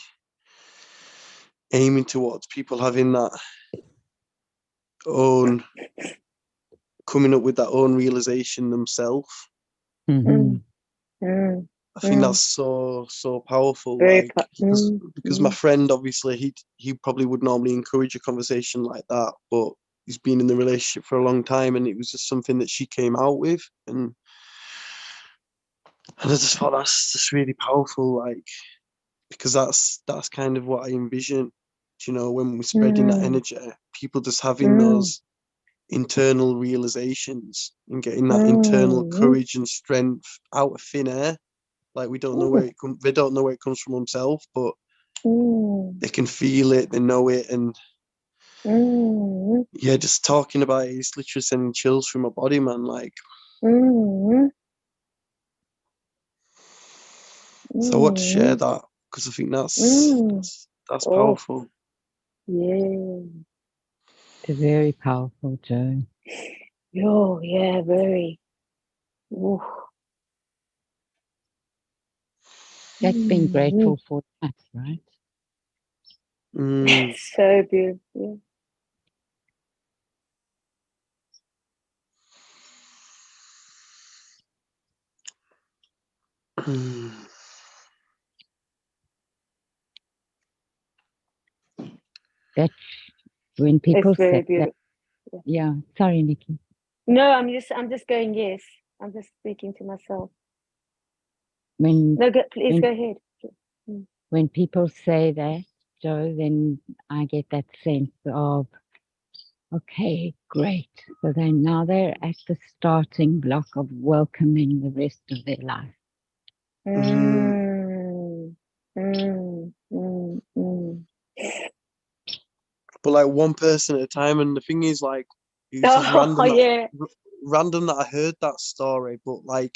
aiming towards. People having that own, coming up with that own realization themselves. Mhm. Mm, I think Mm. that's so powerful. very Like, po- because my friend, obviously, he probably would normally encourage a conversation like that, but he's been in the relationship for a long time, and it was just something that she came out with, and I just thought that's just really powerful. Like, because that's kind of what I envision. You know, when we're spreading that Mm. energy, people just having Mm. those internal realizations and getting that internal Mm. courage and strength out of thin air. Like, we don't know where it comes. They don't know where it comes from themselves, but Mm. they can feel it. They know it, and Mm. yeah, just talking about it is literally sending chills through my body, man. Like, Mm. so I want to share Mm. that because I think Mm. that's Oh, powerful. yeah. It's very powerful, Joe. Oh, yeah, very. Ooh. That's being Mm. grateful for us, right? Mm. So beautiful. Mm. That's when people It's very say that. beautiful. Yeah, sorry, Nikki. No, I'm just going, yes. I'm just speaking to myself. When No, please when go ahead. when people say that, Joe, then I get that sense of, okay, great. So they're at the starting block of welcoming the rest of their life. Mm. Mm. Mm. Mm. But like one person at a time, and the thing is, like, it was just Oh, yeah. random that I heard that story, but like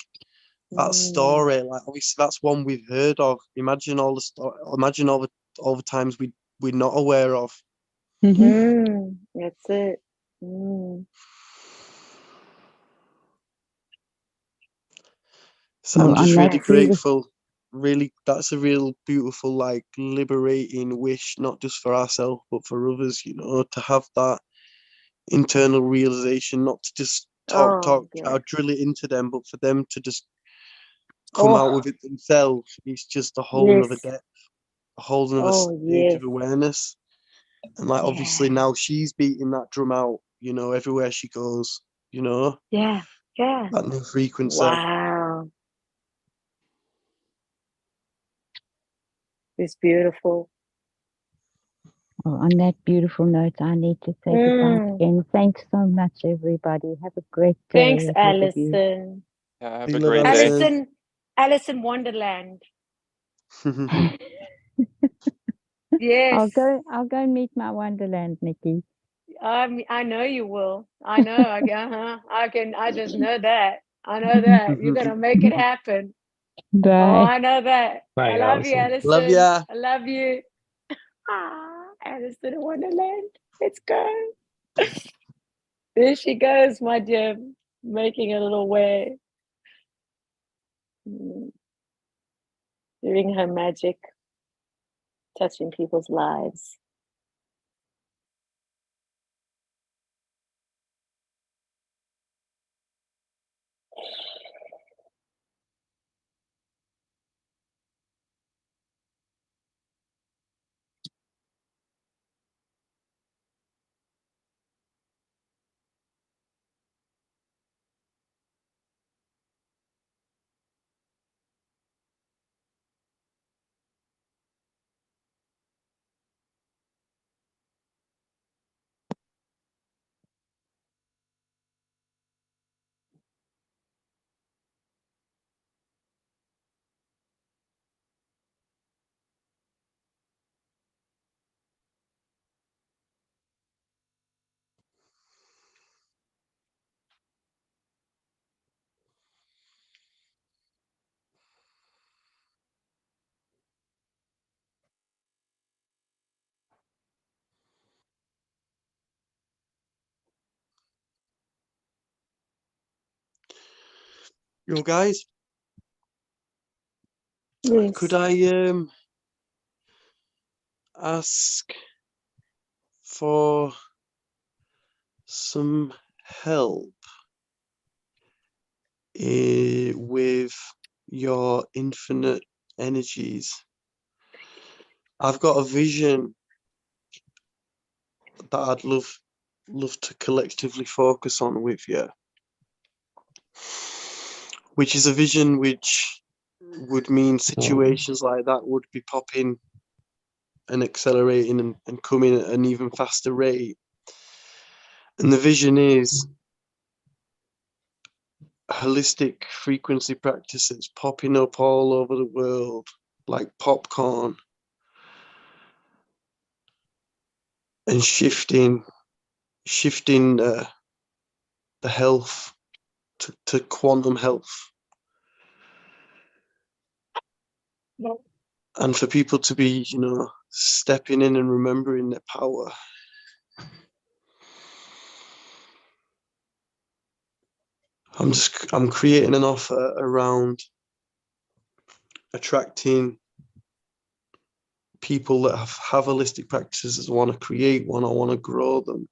that Mm. story, like, obviously that's one we've heard of. Imagine all the times we're not aware of. That's it. Mm. So Well, I'm just on really that beautiful, grateful. Really, that's a real beautiful, like, liberating wish, not just for ourselves, but for others, you know, to have that internal realization, not to just Oh, yeah. or drill it into them, but for them to just come out Oh, with it themselves. It's just a whole nother yes. depth, a whole nother Oh, stage yes. of awareness. And like, obviously Yeah. now she's beating that drum out, you know, everywhere she goes, you know, Yeah. Yeah. that new frequency. Wow. It's beautiful. well, on that beautiful note, I need to say goodbye Mm. again. Thanks so much, everybody. Have a great Thanks, day ahead of you. Allison. Yeah, have Big a love, great day. Alison. Allison Wonderland. Yes. I'll go and meet my Wonderland, Nikki. I know you will. I know. I just know that. I know that. You're gonna make it happen. Oh, Bye. I know that. Bye, I love you, Allison. Love Allison. ya. I love you. Ah, Allison in Wonderland. Let's go. There she goes, my dear, making a little way. Doing her magic, touching people's lives. Yo, guys, Yes. could I ask for some help with your infinite energies? I've got a vision that I'd love to collectively focus on with you, which is a vision which would mean situations like that would be popping and accelerating and coming at an even faster rate. And the vision is holistic frequency practices popping up all over the world like popcorn and shifting the health to quantum health, and for people to be, you know, stepping in and remembering their power. I'm creating an offer around attracting people that have holistic practices, want to create one or want to grow them.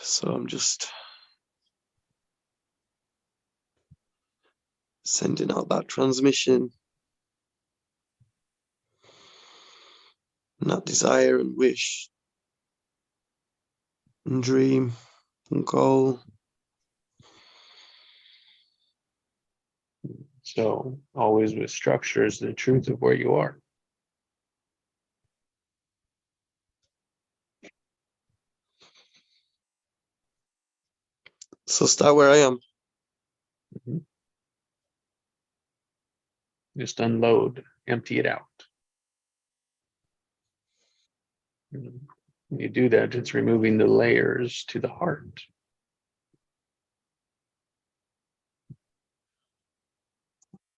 So I'm just sending out that transmission and that desire and wish and dream and goal. So always with structure is the truth of where you are. So start where I am. Just unload, empty it out. When you do that, it's removing the layers to the heart.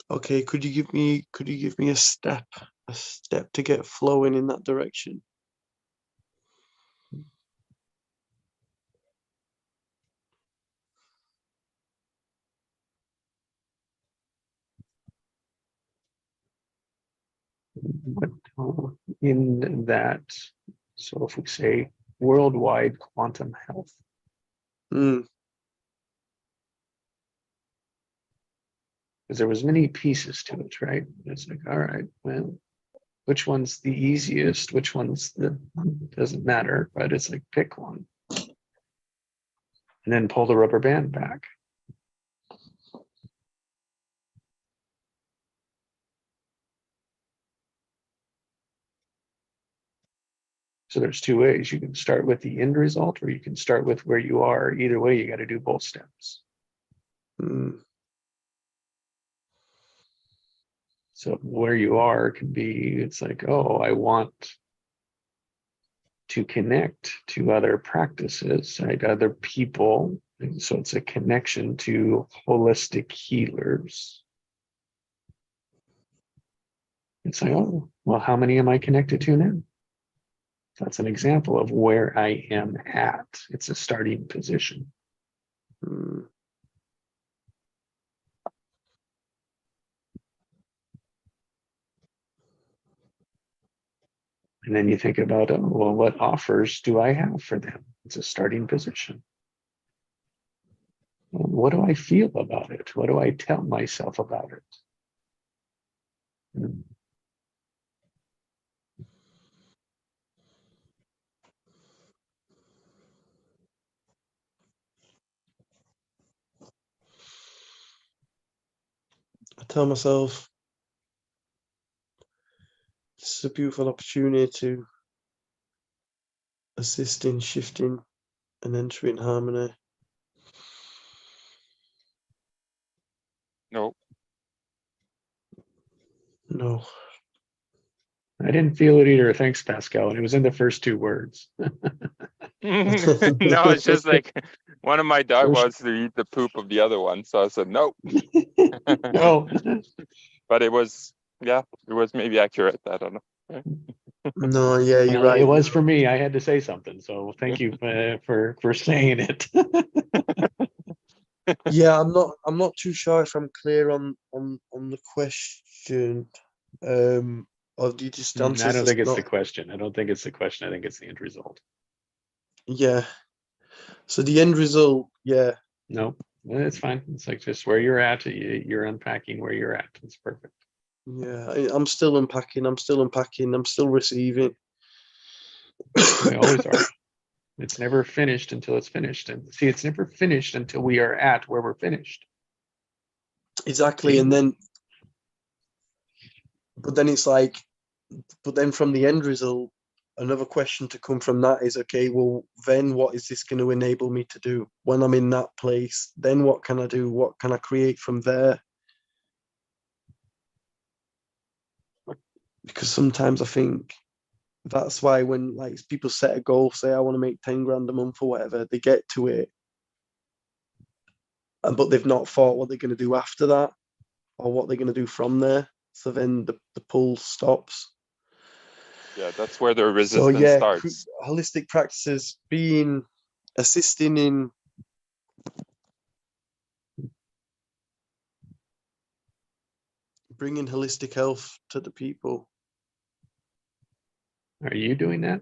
Okay, could you give me a step to get flowing in that direction? But in that, so if we say worldwide quantum health, Mm, because there was many pieces to it, right? It's like, all right, well, which one's the easiest? Which one's the doesn't matter, but it's like pick one. And then pull the rubber band back. So there's two ways. You can start with the end result, or you can start with where you are. Either way, you got to do both steps. mm, So where you are can be, it's like, oh, I want to connect to other practices, right? Other people. And so it's a connection to holistic healers. It's like, oh, well, how many am I connected to now? That's an example of where I am at. It's a starting position. mm. And then you think about, oh, well, what offers do I have for them? It's a starting position. What do I feel about it? What do I tell myself about it? I tell myself this is a beautiful opportunity to assist in shifting and entering harmony. No. No. I didn't feel it either. Thanks, Pascal. And it was in the first two words. No, it's just like one of my dog wants to eat the poop of the other one. So I said, no. Oh, But it was, yeah, it was maybe accurate. I don't know. No, yeah, you're Well, right. it was for me. I had to say something. So thank you for saying it. Yeah, I'm not too sure if I'm clear on the question. Or do you just I answer don't us think it's not? the question. I don't think it's the question. I think it's the end result. Yeah. So the end result, yeah. No, it's fine. It's like just where you're at. You're unpacking where you're at. It's perfect. Yeah, I'm still unpacking. I'm still unpacking. I'm still receiving. We always are. It's never finished until it's finished. And see, it's never finished until we are at where we're finished. Exactly. See? And then, but then it's like, but then from the end result, another question to come from that is, okay, well, then what is this going to enable me to do when I'm in that place? Then what can I do? What can I create from there? Because sometimes I think that's why when like people set a goal, say I want to make 10 grand a month or whatever, they get to it, but they've not thought what they're going to do after that or what they're going to do from there. So then the pull stops. Yeah, that's where the So resistance yeah, starts. holistic practices being assisting in bringing holistic health to the people. Are you doing that?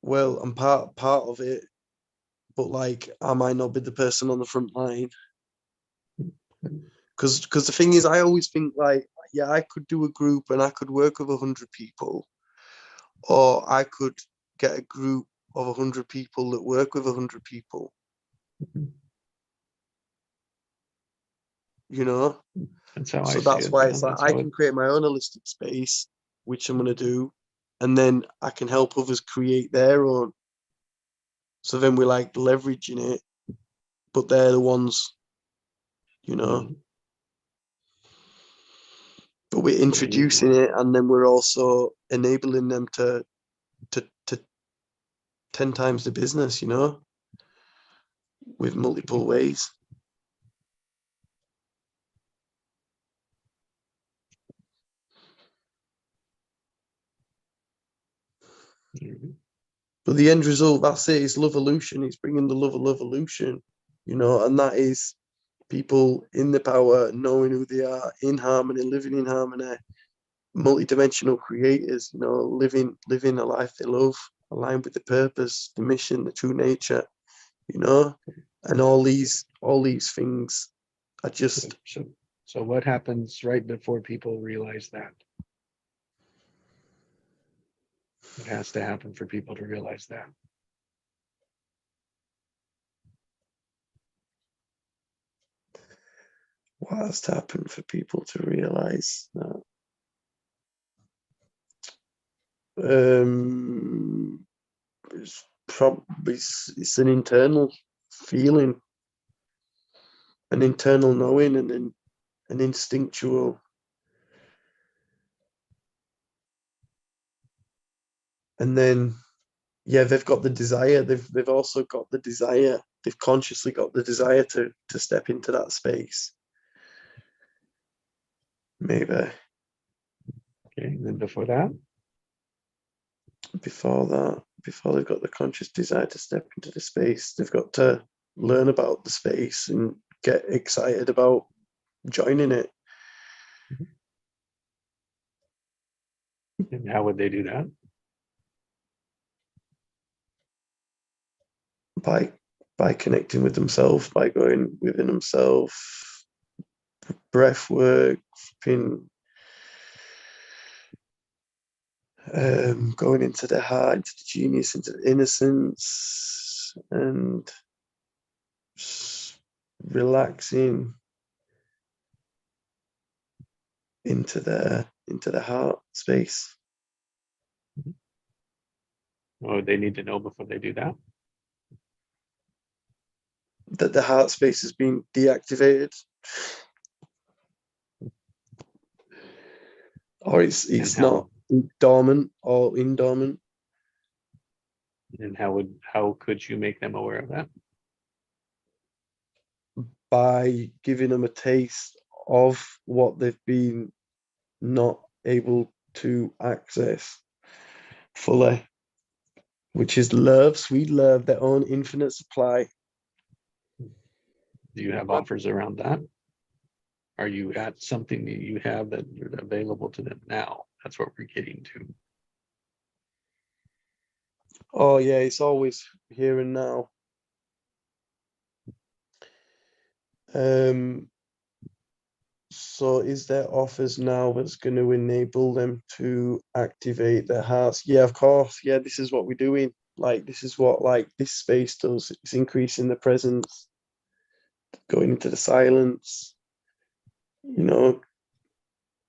Well, I'm part of it, but like I might not be the person on the front line. Because the thing is, I always think like, yeah, I could do a group and I could work with 100 people, or I could get a group of 100 people that work with 100 people. You know, That's how I so see that's it. why Yeah, it's like that's I how can create my own holistic space, which I'm gonna do, and then I can help others create their own. So then we're like leveraging it, but they're the ones, you know. But we're introducing it, and then we're also enabling them to 10 times the business, you know, with multiple ways. But the end result, that's it, is love evolution. It's bringing the love of evolution, you know, and that is people in the power, knowing who they are, in harmony, living in harmony, multidimensional creators, you know, living a life they love, aligned with the purpose, the mission, the true nature, you know, and all these things are just. So what happens right before people realize that? What has to happen for people to realize that? What has to happen for people to realize that? It's probably it's an internal feeling, an internal knowing, and an instinctual. And then, yeah, they've got the desire. They've also got the desire. They've consciously got the desire to step into that space. Maybe. Okay, and then before that? Before they've got the conscious desire to step into the space, they've got to learn about the space and get excited about joining it. And how would they do that? By connecting with themselves, by going within themselves, breath work, going into the heart, into the genius, into the innocence, and just relaxing into the heart space. What would they need to know before they do that? That the heart space has been deactivated, or it's not dormant or indormant. And how could you make them aware of that? By giving them a taste of what they've been not able to access fully, which is love, sweet love, their own infinite supply. Do you have offers around that? Are you at something that you have that you're available to them now? That's what we're getting to. Oh yeah, it's always here and now. So is there offers now that's going to enable them to activate their hearts? Yeah, of course. Yeah, this is what we're doing. Like, this is what like this space does. It's increasing the presence, going into the silence, you know,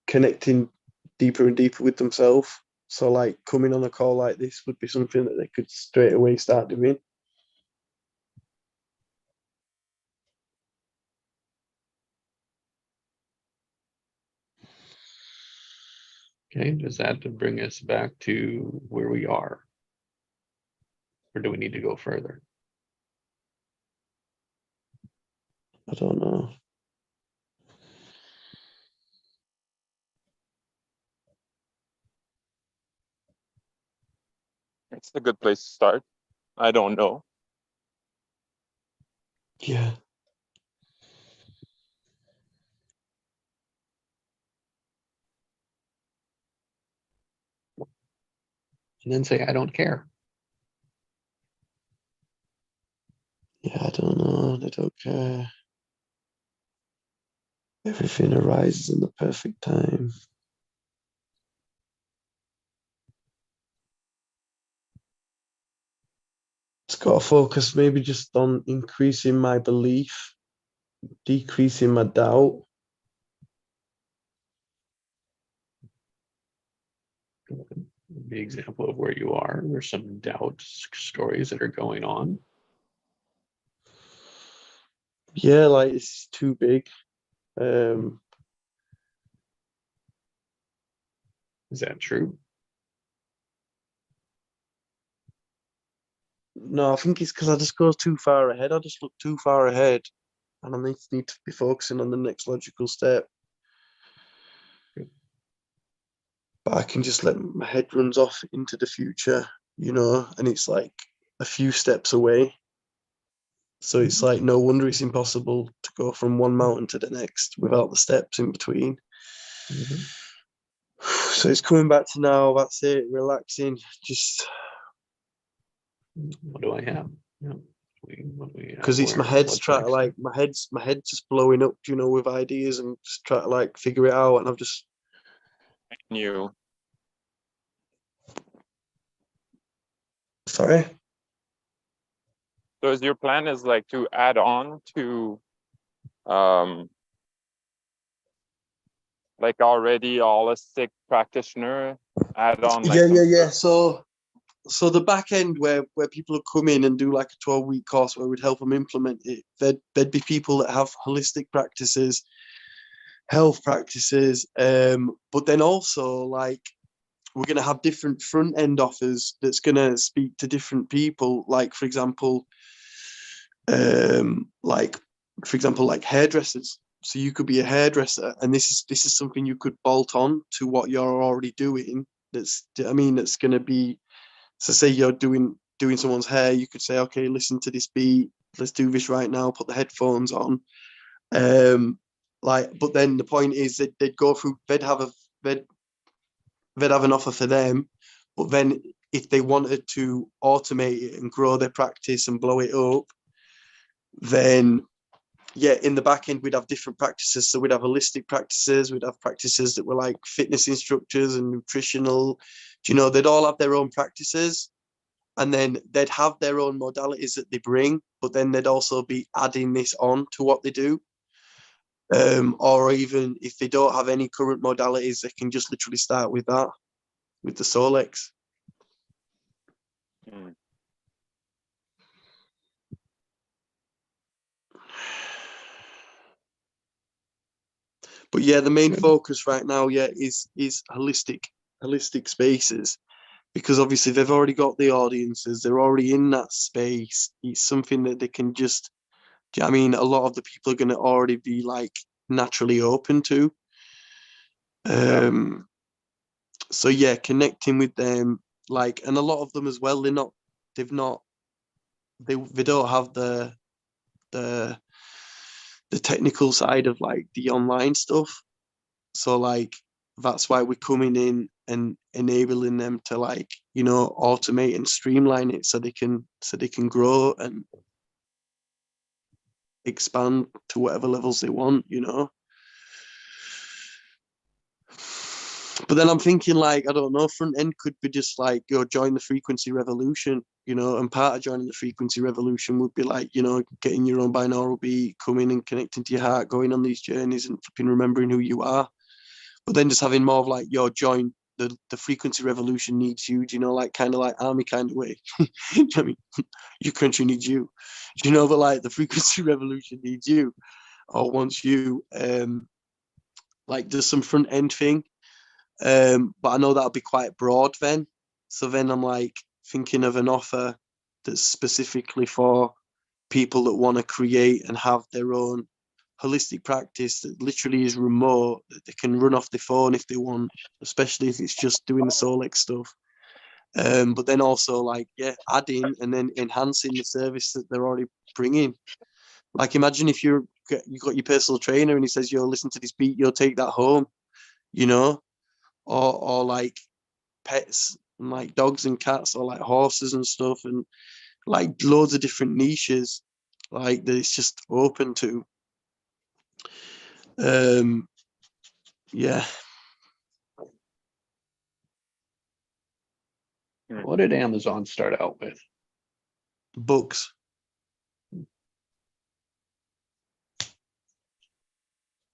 connecting deeper and deeper with themselves. So like coming on a call like this would be something that they could straight away start doing. Okay, does that bring us back to where we are? Or do we need to go further? I don't know. It's a good place to start. I don't know. Yeah. And then say, I don't care. Yeah, I don't know. They don't care. Everything arises in the perfect time. It's got to focus maybe just on increasing my belief, decreasing my doubt. The example of where you are. There's some doubt stories that are going on. Yeah, like it's too big. Is that true? No, I think it's because I just go too far ahead. I just look too far ahead, and I need to be focusing on the next logical step. But I can just let my head runs off into the future, you know, and it's like a few steps away. So it's like no wonder it's impossible to go from one mountain to the next without the steps in between. Mhm. So it's coming back to now. That's it. Relaxing. Just What do I have? Yeah. What do we have? because it's my Where? head's What's trying to next? like my head's just blowing up, you know, with ideas and just try to like figure it out. And I've just You. sorry. So is your plan is like to add on to like already holistic practitioner, add on like Yeah. So the back end where people would come in and do like a 12-week course where we'd help them implement it, there'd be people that have holistic practices, health practices, but then also like we're going to have different front end offers that's going to speak to different people. Like for example, like hairdressers. So you could be a hairdresser, and this is something you could bolt on to what you're already doing. That's going to be. So say you're doing someone's hair, you could say, okay, listen to this beat. Let's do this right now. Put the headphones on. But then the point is that they'd go through. They'd have an offer for them, but then if they wanted to automate it and grow their practice and blow it up, then yeah, in the back end we'd have different practices. So we'd have holistic practices, we'd have practices that were like fitness instructors and nutritional. They'd all have their own practices, and then they'd have their own modalities that they bring, but then they'd also be adding this on to what they do. Or even if they don't have any current modalities, they can just literally start with that, with the Solex. But yeah, the main focus right now, is holistic spaces, because obviously they've already got the audiences, they're already in that space. It's something that they can just, a lot of the people are going to already be like naturally open to. So yeah, connecting with them, like, and a lot of them as well, they don't have the technical side of like the online stuff. So like that's why we're coming in and enabling them to, like, you know, automate and streamline it so they can grow and expand to whatever levels they want, you know. But then I'm thinking, like, I don't know, front end could be just like, go join the frequency revolution, you know, and part of joining the frequency revolution would be like, you know, getting your own binaural beat, coming and connecting to your heart, going on these journeys and flipping remembering who you are. But then just having more of like, your join the frequency revolution needs you, do you know, like kind of like army kind of way. I mean, your country needs you. Do you know, but like the frequency revolution needs you or wants you. Like there's some front end thing. But I know that'll be quite broad then. So then I'm like thinking of an offer that's specifically for people that want to create and have their own holistic practice that literally is remote, that they can run off the phone if they want, especially if it's just doing the Solex stuff. But then also like, yeah, adding and then enhancing the service that they're already bringing. Like imagine if you got your personal trainer and he says, yo, listen to this beat, you'll take that home, you know, or like pets and like dogs and cats or like horses and stuff and like loads of different niches like that it's just open to. Yeah. What did Amazon start out with? Books.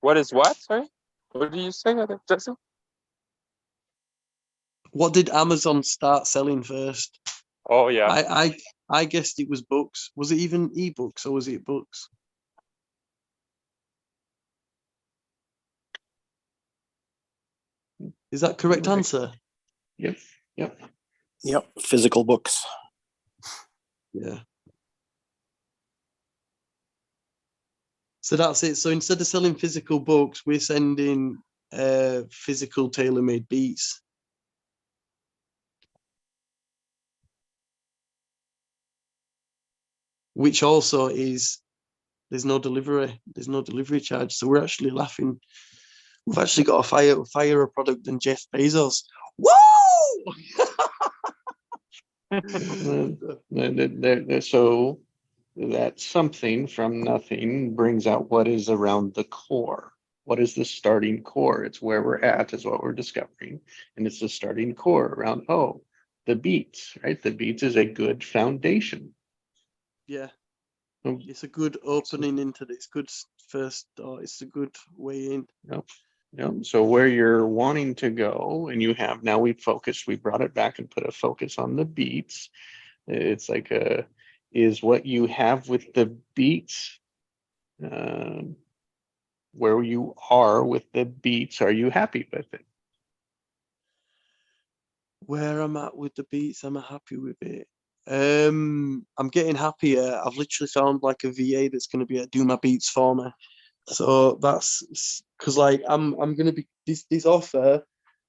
What is what? Sorry, what did you say, Jesse? What did Amazon start selling first? Oh yeah. I guessed it was books. Was it even ebooks or was it books? Is that correct Right. answer? Yep. Yep, physical books. Yeah. So that's it. So instead of selling physical books, we're sending physical tailor-made beats. Which also is, there's no delivery charge. So we're actually laughing. We've actually got a fire a product than Jeff Bezos. Whoa! So that something from nothing brings out what is around the core. What is the starting core? It's where we're at, is what we're discovering. And it's the starting core around, the beats, right? The beats is a good foundation. Yeah. Oh. It's a good opening into this. Good first start. It's a good way in. Yep. So where you're wanting to go, and you have now, we brought it back and put a focus on the beats. It's like is what you have with the beats, where you are with the beats, are you happy with it? Where I'm at with the beats, am I happy with it? I'm getting happier. I've literally found like a VA that's going to be able to do my beats for me. So that's because like I'm going to be this offer.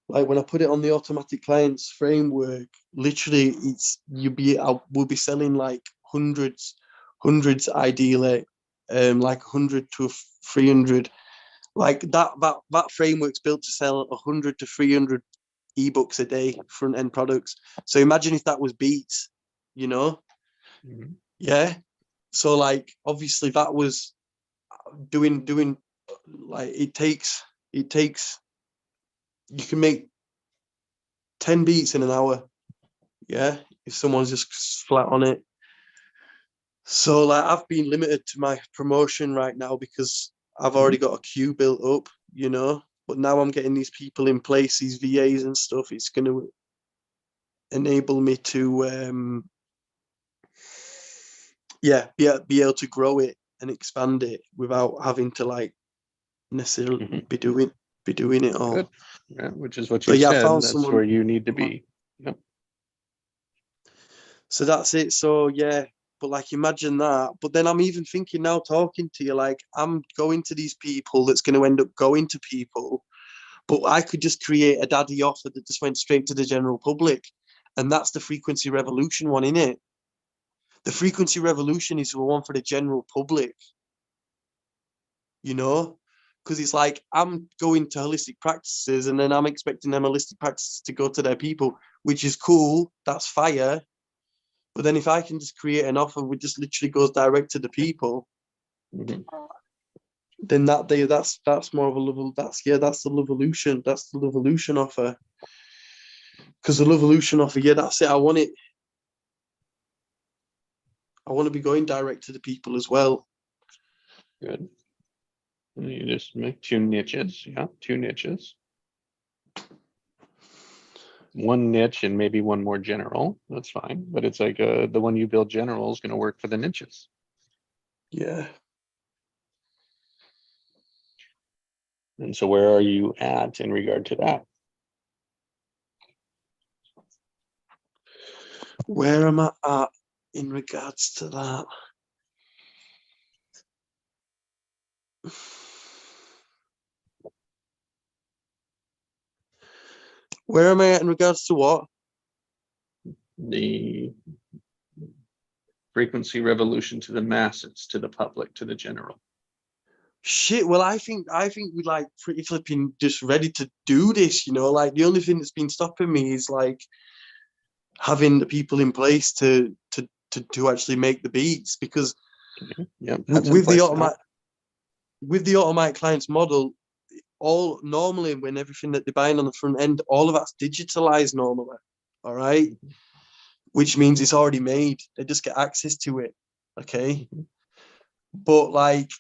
Like when I put it on the automatic clients framework, literally we'll be selling like hundreds ideally, like 100 to 300. Like that framework's built to sell 100 to 300 ebooks a day, front end products. So imagine if that was beats, you know? Mm-hmm. Yeah. So like obviously that was doing like it takes you can make 10 beats in an hour. Yeah. If someone's just flat on it. So like I've been limited to my promotion right now because I've already got a queue built up, you know. But now I'm getting these people in place, these VAs and stuff. It's going to enable me to, be able to grow it and expand it without having to like necessarily be doing it all. Good. Yeah, which is what So you yeah, I said. found That's someone where you need to be. Yep. So that's it. So yeah, but like imagine that. But then I'm even thinking now, talking to you, like I'm going to these people that's going to end up going to people. But I could just create a daddy offer that just went straight to the general public. And that's the frequency revolution one, innit? The frequency revolution is the one for the general public. You know? Because it's like I'm going to holistic practices and then I'm expecting them holistic practices to go to their people, which is cool. That's fire. But then if I can just create an offer which just literally goes direct to the people, then that's more of a level. That's the Lovolution. That's the Lovolution offer. Because the Lovolution offer, yeah, that's it. I want to be going direct to the people as well. Good. You just make 2 niches. Yeah, 2 niches. 1 niche and maybe 1 more general. That's fine. But it's like the one you build general is going to work for the niches. Yeah. And so where are you at in regard to that? Where am I at in regards to that? Where am I at in regards to what? The frequency revolution to the masses, to the public, to the general. Shit, well, I think we like pretty flipping just ready to do this, you know, like the only thing that's been stopping me is like having the people in place to actually make the beats, because Yeah, with the automatic clients model, all normally when everything that they're buying on the front end, all of that's digitalized normally. All right. Which means it's already made. They just get access to it. Okay. But like,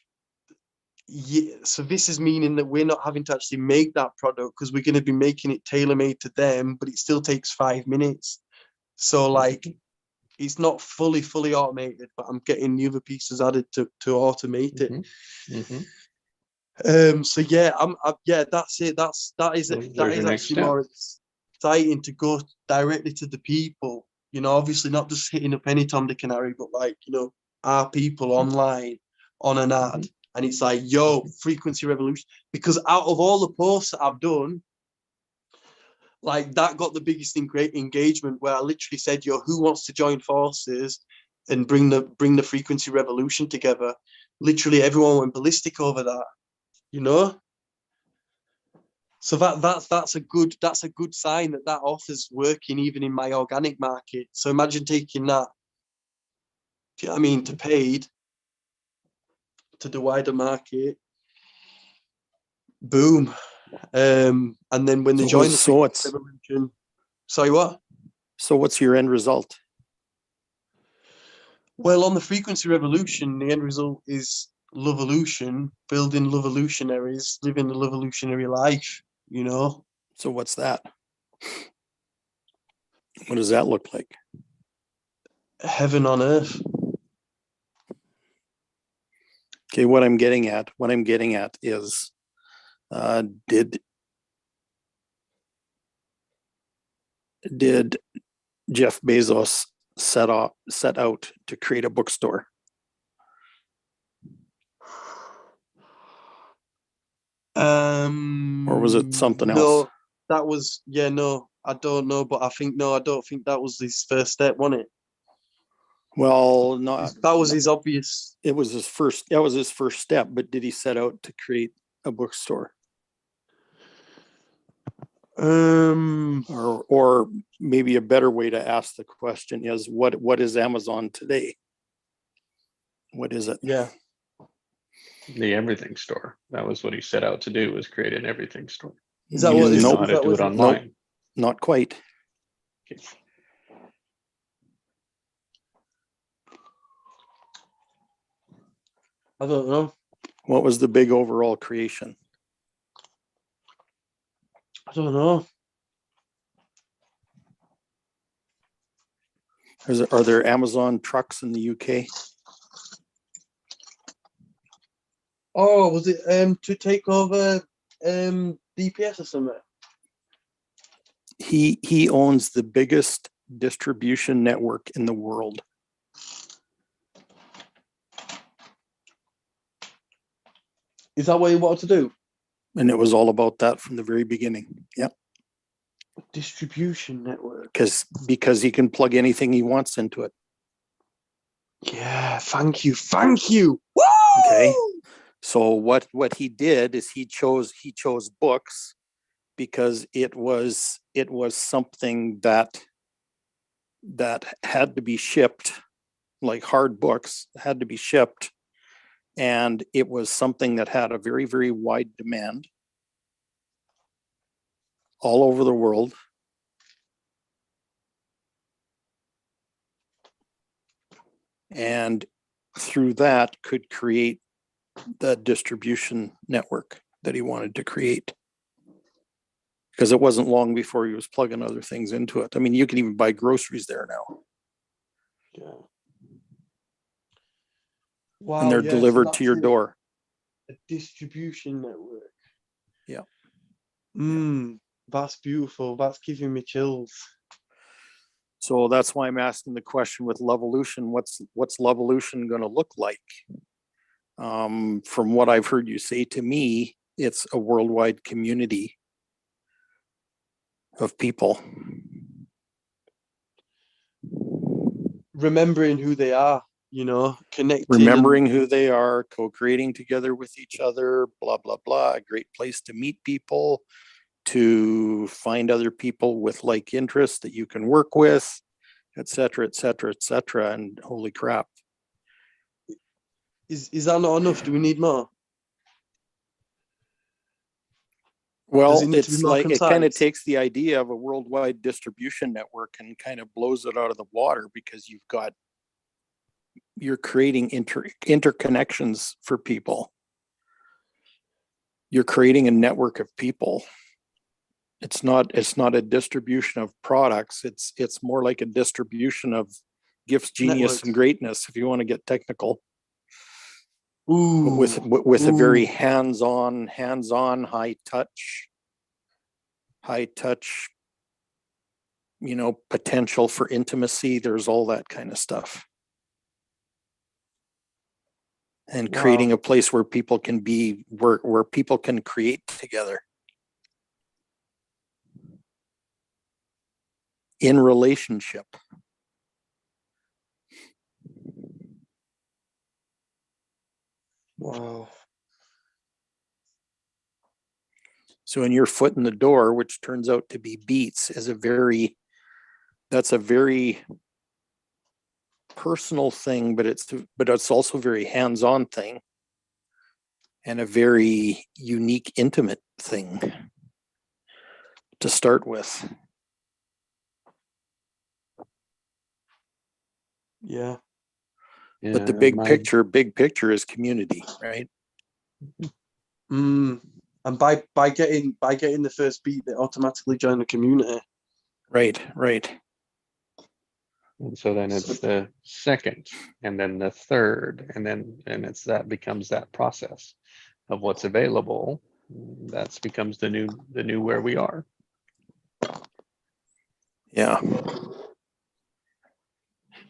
yeah, so this is meaning that we're not having to actually make that product because we're going to be making it tailor-made to them, but it still takes 5 minutes. So like, it's not fully automated, but I'm getting the other pieces added to automate it. So yeah, yeah, that's it. That is actually more exciting to go directly to the people. You know, obviously not just hitting up any Tom, Dick and Harry, but like, you know, our people online on an ad. And it's like, yo, frequency revolution. Because out of all the posts that I've done, like that got the biggest engagement, where I literally said, yo, who wants to join forces and bring the frequency revolution together? Literally everyone went ballistic over that, you know? So that's a good sign that offer's working even in my organic market. So imagine taking that, do you know what I mean, to paid, to the wider market. Boom. And then when they join the revolution, sorry, what? So what's your end result? Well, on the frequency revolution, the end result is Lovolution, building Lovolutionaries, living the Lovolutionary life, you know? So what's that? What does that look like? Heaven on earth. Okay, what I'm getting at is, did Jeff Bezos set out to create a bookstore? Or was it something else? No, that was, yeah, no, I don't know, but I don't think that was his first step, wasn't it? Well, no, That was his obvious. That was his first step, but did he set out to create a bookstore? Or maybe a better way to ask the question is, what is Amazon today? What is it? Yeah. The everything store. That was what he set out to do, was create an everything store. Is that what? He Is didn't know that, how is to that do it what? online. Not quite. Okay. I don't know. What was the big overall creation? I don't know. Are there Amazon trucks in the UK? Oh, was it to take over DPS or something? He owns the biggest distribution network in the world. Is that what he wanted to do? And it was all about that from the very beginning. Yep. Distribution network. Because he can plug anything he wants into it. Yeah, thank you. Thank you. Woo! Okay. So what he did is he chose books because it was something that had to be shipped, like hard books had to be shipped, and it was something that had a very, very wide demand all over the world. And through that could create the distribution network that he wanted to create. Because it wasn't long before he was plugging other things into it. I mean, you can even buy groceries there now. Yeah. Wow, And they're yeah, so delivered to that's your it. door. A distribution network. Yeah. That's beautiful. That's giving me chills. So that's why I'm asking the question with Levolution, what's Levolution going to look like? From what I've heard you say to me, it's a worldwide community of people. Remembering who they are, you know, connected. Remembering who they are, co-creating together with each other, blah, blah, blah. A great place to meet people, to find other people with like interests that you can work with, et cetera, et cetera, et cetera. And holy crap. Is that not enough? Do we need more? Well, it need to be it's more like it kind of concise? takes the idea of a worldwide distribution network and kind of blows it out of the water, because you're creating interconnections for people. You're creating a network of people. It's not a distribution of products. It's more like a distribution of gifts, genius, Networks. and greatness, if you want to get technical. Ooh. With a very Ooh. hands-on, high touch, you know, potential for intimacy. There's all that kind of stuff. And creating a place where people can be, where people can create together in relationship. Wow. So in your foot in the door, which turns out to be Beats, is that's a very personal thing, but it's also very hands-on thing, and a very unique, intimate thing to start with. Yeah. But the big picture is community, right? And by getting the first beat, they automatically join the community. Right. And so then it's the second, and then the third, and that becomes that process of what's available. That becomes the new where we are. Yeah.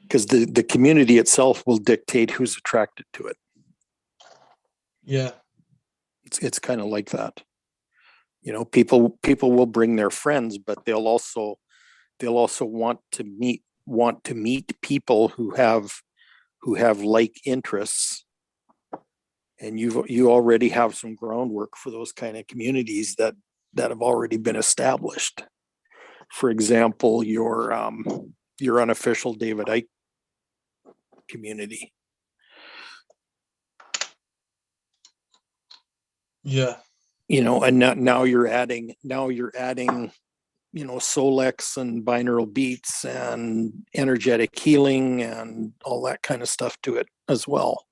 Because the community itself will dictate who's attracted to it. Yeah. It's kind of like that. You know, people will bring their friends, but they'll also want to meet people who have like interests. And you already have some groundwork for those kind of communities that have already been established. For example, your unofficial David Icke community. Yeah. You know, and now you're adding, you know, Solex and binaural beats and energetic healing and all that kind of stuff to it as well.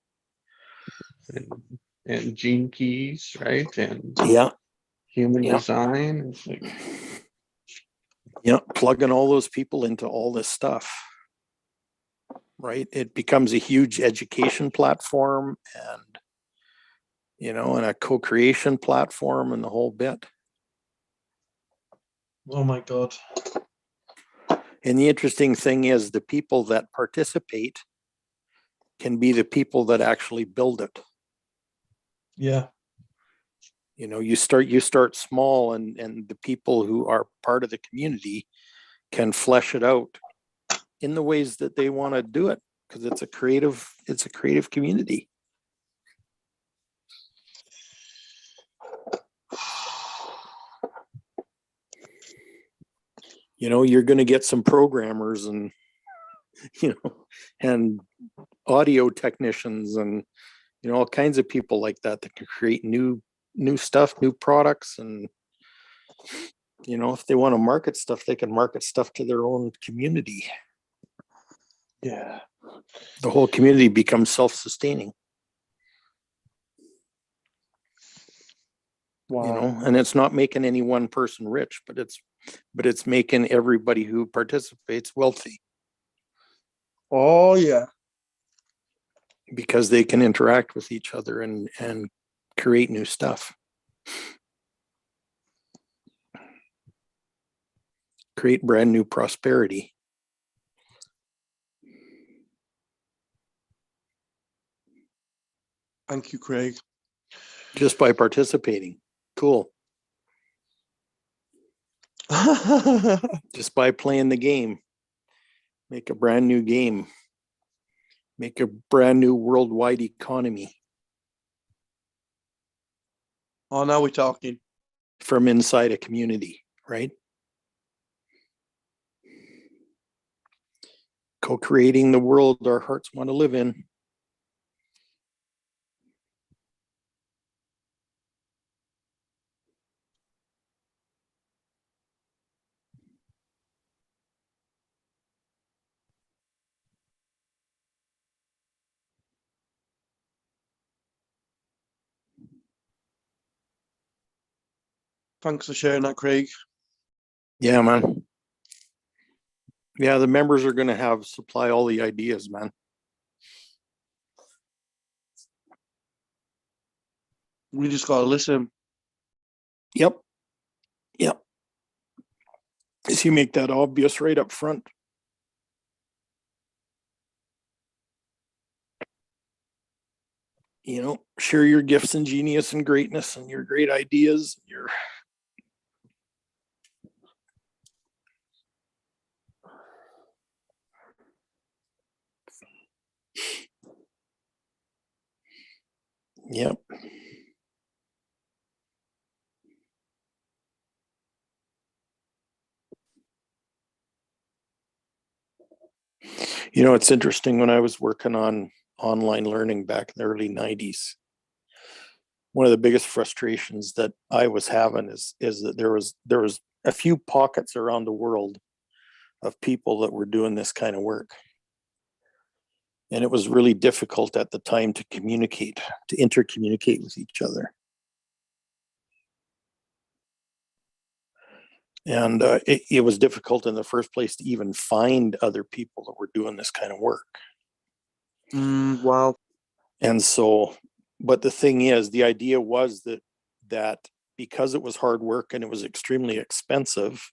And gene keys, right? And human design. It's like, plugging all those people into all this stuff, right? It becomes a huge education platform, and you know, and a co-creation platform, and the whole bit. Oh my God. And the interesting thing is, the people that participate can be the people that actually build it. Yeah. You know, you start small, and the people who are part of the community can flesh it out in the ways that they want to do it, because it's a creative community. You know, you're going to get some programmers and, you know, and audio technicians and, you know, all kinds of people like that that can create new stuff, new products. And, you know, if they want to market stuff, they can market stuff to their own community. Yeah. The whole community becomes self-sustaining, Wow. you know, and it's not making any one person rich, but it's making everybody who participates wealthy, Oh yeah. because they can interact with each other and create new stuff. Create brand new prosperity. Thank you, Craig. Just by participating. Cool. Just by playing the game. Make a brand new game. Make a brand new worldwide economy Oh, now we're talking. from inside a community, right? Co-creating the world our hearts want to live in. Thanks for sharing that, Craig. Yeah, man. Yeah, the members are going to have supply all the ideas, man. We just gotta listen. Yep. Yep. As you make that obvious right up front. You know, share your gifts and genius and greatness and your great ideas, your yep. You know, it's interesting, when I was working on online learning back in the early 90s, one of the biggest frustrations that I was having is that there was a few pockets around the world of people that were doing this kind of work. And it was really difficult at the time to communicate, to intercommunicate with each other. And it was difficult in the first place to even find other people that were doing this kind of work. Wow. And so, but the thing is, the idea was that because it was hard work and it was extremely expensive,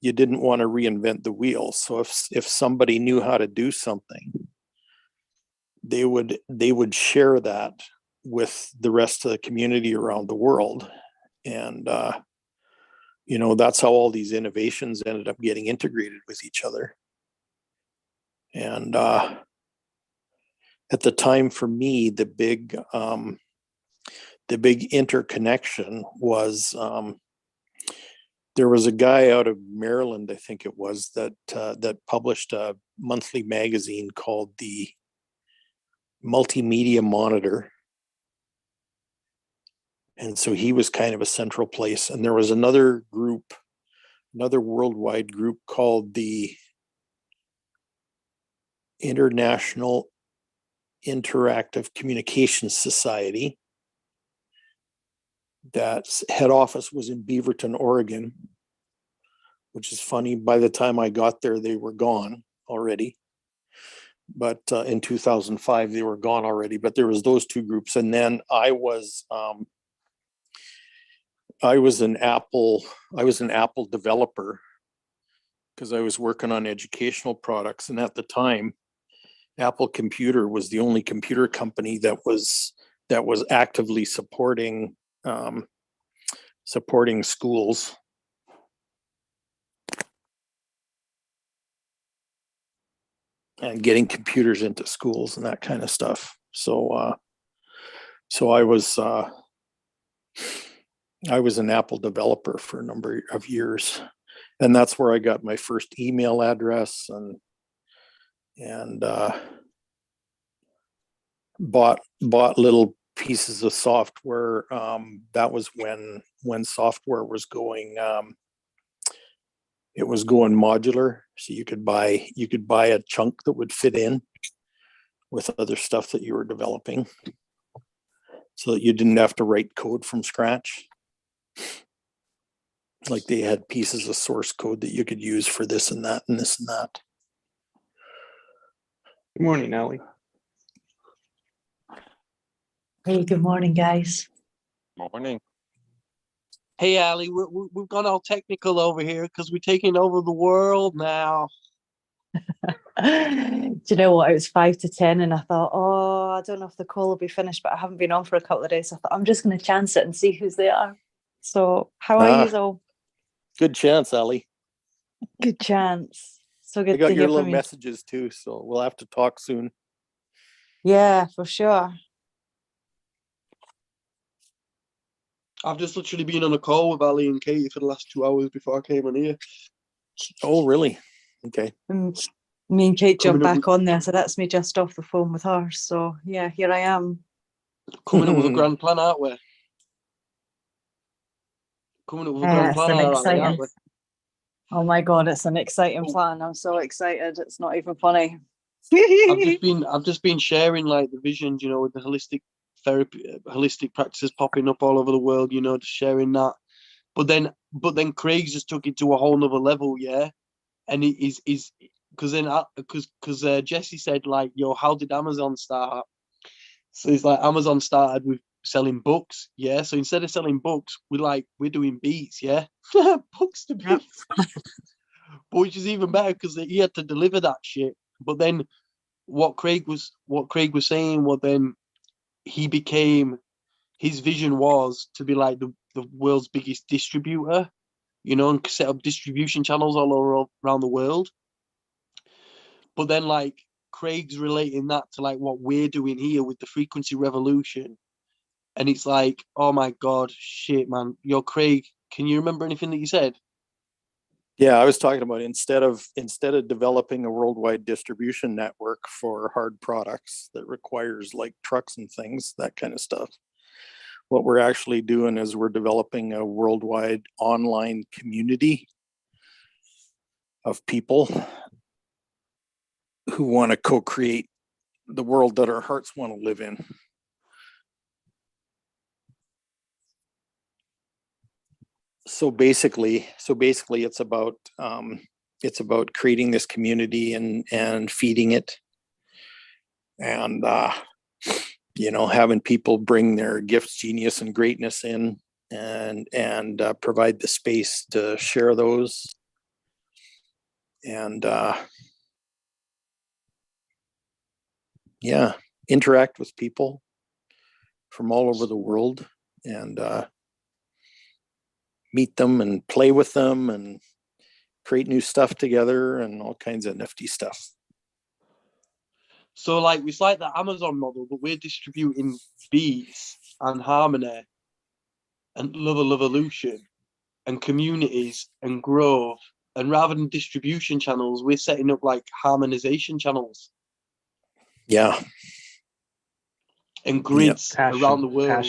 you didn't want to reinvent the wheel. So if somebody knew how to do something, they would share that with the rest of the community around the world. And you know, that's how all these innovations ended up getting integrated with each other. And at the time, for me, the big interconnection was, there was a guy out of Maryland, I think it was, that published a monthly magazine called the Multimedia Monitor. And so he was kind of a central place. And there was another group, another worldwide group called the International Interactive Communications Society. That's head office was in Beaverton, Oregon, which is funny. By the time I got there, they were gone already. But in 2005, they were gone already. But there was those two groups. And then I was an Apple developer, because I was working on educational products. And at the time, Apple Computer was the only computer company that was actively supporting supporting schools. And getting computers into schools and that kind of stuff. So I was an Apple developer for a number of years, and that's where I got my first email address and bought little pieces of software. That was when software was going. It was going modular, so you could buy a chunk that would fit in with other stuff that you were developing, so that you didn't have to write code from scratch. Like they had pieces of source code that you could use for this and that and this and that. Good morning, Allie. Hey, good morning, guys. Morning. Hey, Ali, we've gone all technical over here because we're taking over the world now. Do you know what? It was 5 to 10, and I thought, oh, I don't know if the call will be finished, but I haven't been on for a couple of days. So I thought I'm just going to chance it and see who's there. So, how are you all? Good chance, Ali. Good chance. So I good to got your hear little from you. messages too, so we'll have to talk soon. Yeah, for sure. I've just literally been on a call with Ali and Katie for the last 2 hours before I came on here. Oh, really? Okay. And me and Kate jumped Coming up back on there, so that's me just off the phone with her. So yeah, here I am. Coming up with a grand plan, aren't we? Coming up with a grand It's plan, an aren't exciting. we? Oh my God, it's an exciting plan. I'm so excited. It's not even funny. I've just been sharing like the visions, with the holistic therapy, holistic practices popping up all over the world, just sharing that. But then Craig's just took it to a whole nother level, yeah. And it is because Jesse said like, yo, how did Amazon start? So it's like Amazon started with selling books, yeah. So instead of selling books, we're doing beats, yeah. Books to beats. Which is even better because he had to deliver that shit. But then what Craig was saying, then his vision was to be like the world's biggest distributor, and set up distribution channels all around the world. But then like Craig's relating that to like what we're doing here with the frequency revolution. And it's like, oh my God, shit, man. Yo, Craig, can you remember anything that you said? Yeah, I was talking about instead of developing a worldwide distribution network for hard products that requires like trucks and things, that kind of stuff. What we're actually doing is we're developing a worldwide online community of people who want to co-create the world that our hearts want to live in. So basically it's about creating this community and feeding it, and having people bring their gifts, genius, and greatness in, and provide the space to share those, and interact with people from all over the world, and meet them and play with them and create new stuff together and all kinds of nifty stuff. So like it's like the Amazon model, but we're distributing beats and harmony and love evolution and communities and growth. And rather than distribution channels, we're setting up like harmonization channels. Yeah. And grids around the world.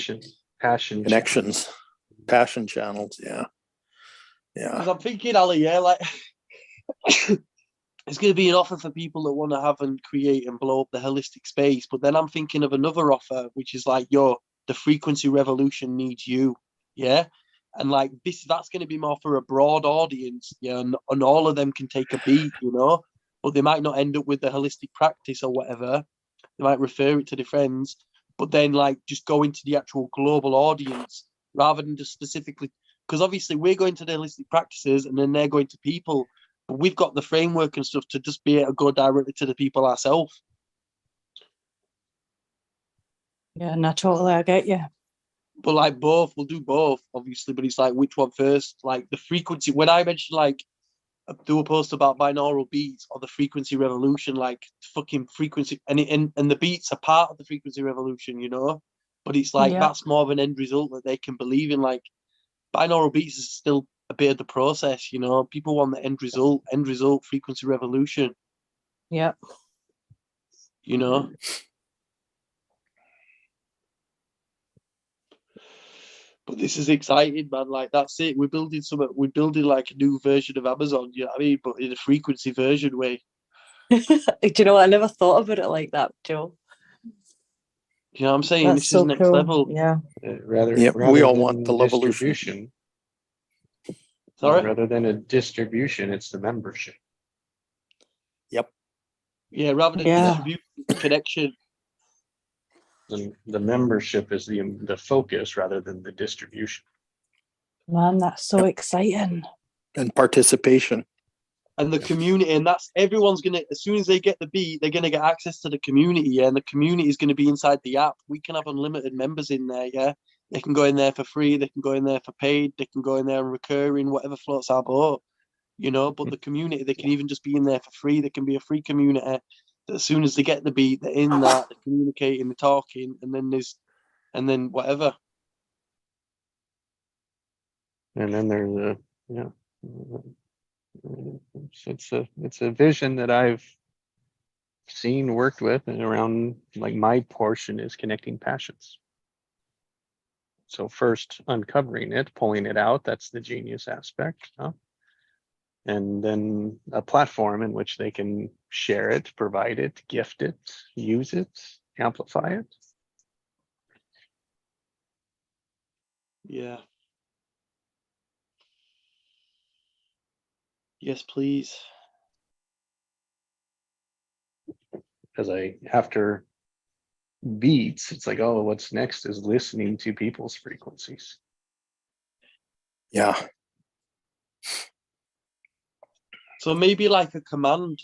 Passion Connections. Passion channels, yeah. Because I'm thinking, Ali, like it's going to be an offer for people that want to have and create and blow up the holistic space. But then I'm thinking of another offer, which is like, the frequency revolution needs you, yeah. And like that's going to be more for a broad audience, yeah. And all of them can take a beat, but they might not end up with the holistic practice or whatever. They might refer it to their friends, but then like just go into the actual global audience rather than just specifically, because obviously we're going to the holistic practices and then they're going to people, but we've got the framework and stuff to just be able to go directly to the people ourselves. Yeah, no, totally, I get you. But like both, we'll do both, obviously. But it's like which one first? Like the frequency. When I mentioned like do a post about binaural beats or the frequency revolution, like fucking frequency, and the beats are part of the frequency revolution, you know. But it's like Yeah. that's more of an end result that they can believe in. Like binaural beats is still a bit of the process, you know. People want the end result, frequency revolution, Yeah. you know. But this is exciting, man. Like that's it. We're building something. We're building like a new version of Amazon. You know what I mean? But in a frequency version way. Do you know what? I never thought about it like that, Joe. You know what I'm saying? That's This so is next cool. level. Yeah. Rather, Yep, we rather all than want the Levolution. distribution, Sorry. rather than a distribution, it's the membership. Yep. Yeah, rather than Yeah. distribute the connection. The membership is the focus rather than the distribution. Man, that's so exciting. And participation. And the community, and that's everyone's gonna, as soon as they get the beat, they're gonna get access to the community, yeah, and the community is gonna be inside the app. We can have unlimited members in there, yeah. They can go in there for free, they can go in there for paid, they can go in there and recurring, whatever floats our boat, you know. But the community, they can even just be in there for free. They can be a free community. That as soon as they get the beat, they're in that, they're communicating, they're talking, and then whatever. And then there's it's a vision that I've seen, worked with, and around, like, my portion is connecting passions. So first uncovering it, pulling it out, that's the genius aspect, huh? And then a platform in which they can share it, provide it, gift it, use it, amplify it. Yeah. Yes, please. Because after beats, it's like, oh, what's next is listening to people's frequencies. Yeah. So maybe like a command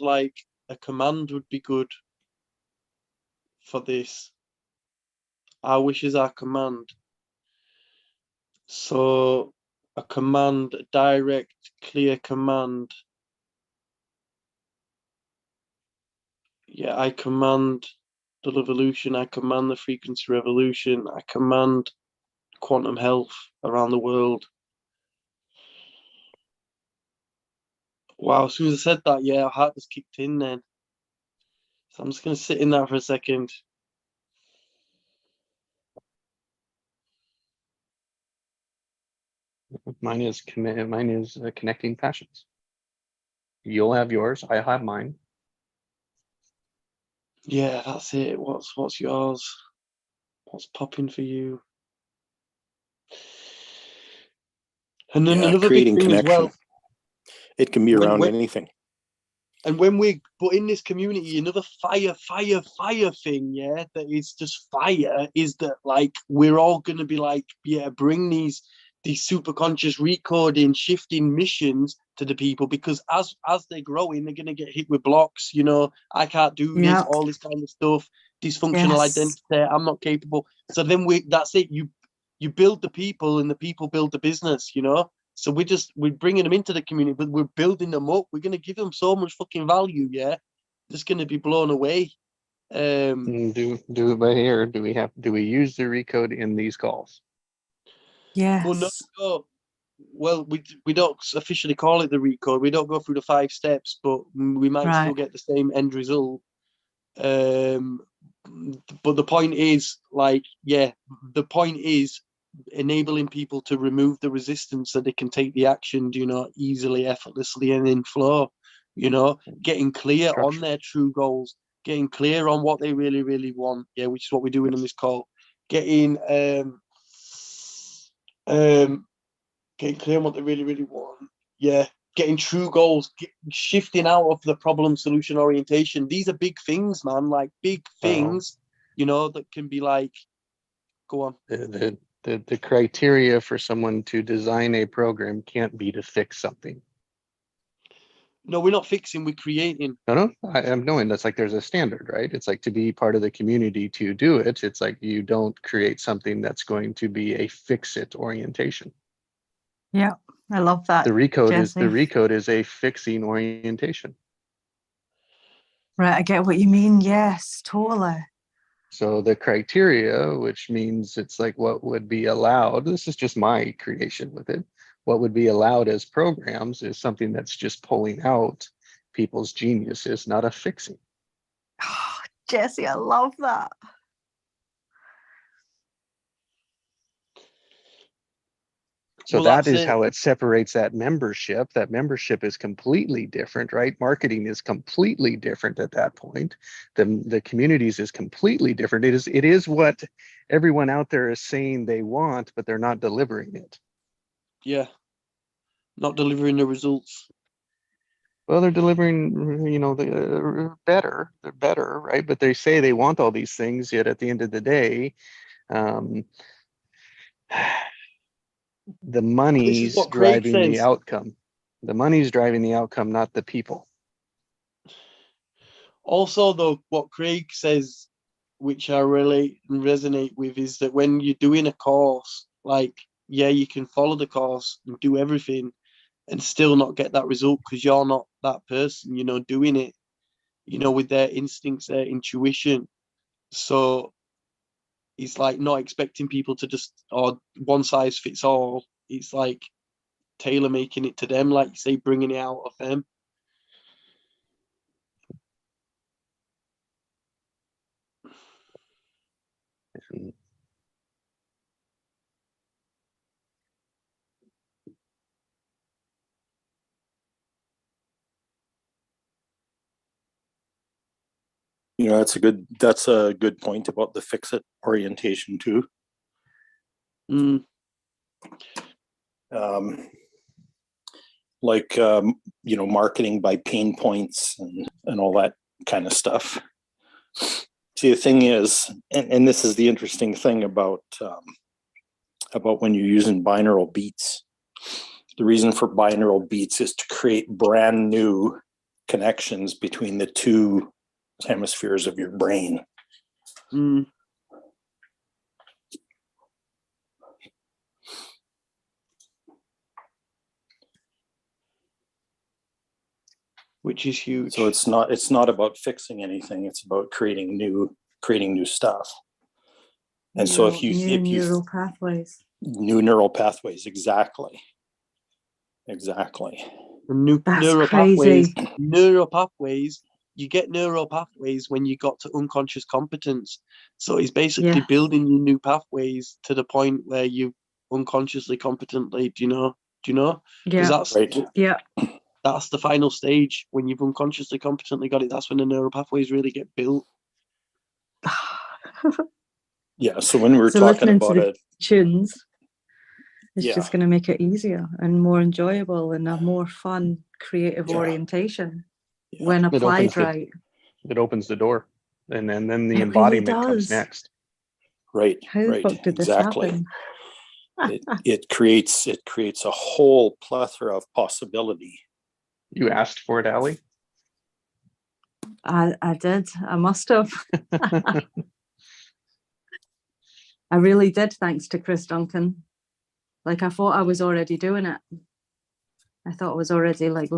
would be good for this. Our wishes are command. So a command, a direct, clear command. Yeah, I command the revolution, I command the frequency revolution, I command quantum health around the world. Wow, as soon as I said that, yeah, our heart just kicked in then. So I'm just gonna sit in that for a second. Mine is connecting passions. You'll have yours, I have mine. Yeah, that's it. What's yours? What's popping for you? And then Yeah, another big creating thing connection. as well. It can be When- around when- anything. And when we put in this community, another fire thing, yeah, that is just fire, is that like we're all gonna be like, yeah, bring these super conscious recording, shifting missions to the people, because as they're growing, they're gonna get hit with blocks, you know, I can't do this, Yeah. all this kind of stuff, dysfunctional Yes. identity, I'm not capable. So then that's it, you build the people and the people build the business, you know. So we're bringing them into the community, but we're building them up. We're going to give them so much fucking value, yeah. Just going to be blown away. Do it by here. Do we use the recode in these calls? Yes. Well, no. Well, we don't officially call it the recode. We don't go through the 5 steps, but we might still Right. get the same end result. But the point is, like, yeah, the point is enabling people to remove the resistance so they can take the action, you know, easily, effortlessly, and in flow, you know, getting clear on Structure. their true goals, getting clear on what they really, really want. Yeah, which is what we're doing in this call. Getting clear on what they really, really want. Yeah. Getting true goals, shifting out of the problem solution orientation. These are big things, man, like big things, you know, that can be like, go on. The criteria for someone to design a program can't be to fix something. No, we're not fixing, we're creating. No, I'm knowing that's like there's a standard, right? It's like to be part of the community to do it. It's like you don't create something that's going to be a fix-it orientation. Yeah, I love that. The Jesse. recode is a fixing orientation. Right, I get what you mean. Yes, totally. So the criteria, which means it's like what would be allowed, this is just my creation with it. What would be allowed as programs is something that's just pulling out people's geniuses, not a fixing. Oh, Jesse, I love that. So Well, that that's is it. how it separates that membership. That membership is completely different, right? Marketing is completely different at that point. The communities is completely different. It is what everyone out there is saying they want, but they're not delivering it. Yeah. Not delivering the results. Well, they're delivering, you know, they're better, right? But they say they want all these things, yet at the end of the day, the money's what Craig driving the says. outcome. The money's driving the outcome, not the people. Also, though, what Craig says, which I really resonate with, is that when you're doing a course, like, yeah, you can follow the course and do everything and still not get that result because you're not that person, you know, doing it, you know, with their instincts, their intuition. So it's like not expecting people to just, or one size fits all. It's like tailor making it to them, like you say, bringing it out of them. You know, that's a good point about the fix it orientation too. Mm. You know, marketing by pain points and all that kind of stuff. See, the thing is, and this is the interesting thing about when you're using binaural beats. The reason for binaural beats is to create brand new connections between the two hemispheres of your brain. Mm. Which is huge. So it's not about fixing anything. It's about creating new stuff. And so if you neural pathways, new neural pathways, exactly. New that's neural crazy. pathways. Neural pathways. You get neural pathways when you got to unconscious competence. So it's basically building your new pathways to the point where you unconsciously competently. Do you know? Yeah. That's right. Yeah. That's the final stage when you've unconsciously competently got it. That's when the neural pathways really get built. Yeah. So when we were talking about it, tunes, it's just going to make it easier and more enjoyable and a more fun, creative orientation when applied right. It opens the door, and then the It embodiment really comes next. Right. How the fuck did this happen? It creates a whole plethora of possibility. You asked for it, Allie? I did. I must have. I really did, thanks to Chris Duncan. Like, I thought I was already doing it. I thought I was already like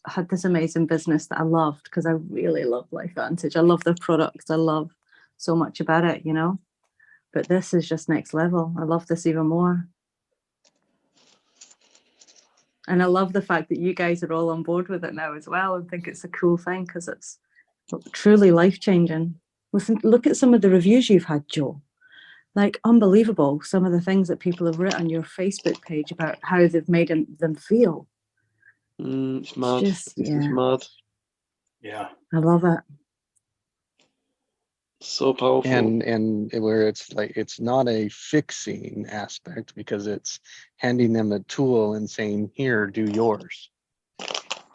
had this amazing business that I loved because I really love LifeVantage. I love the product. I love so much about it, you know. But this is just next level. I love this even more. And I love the fact that you guys are all on board with it now as well and think it's a cool thing because it's truly life-changing. Listen, look at some of the reviews you've had, Joe. Like, unbelievable, some of the things that people have written on your Facebook page about how they've made them feel. It's mad. It's mad. Yeah. I love it. So powerful. And where it's like, it's not a fixing aspect because it's handing them a tool and saying, here, do yours.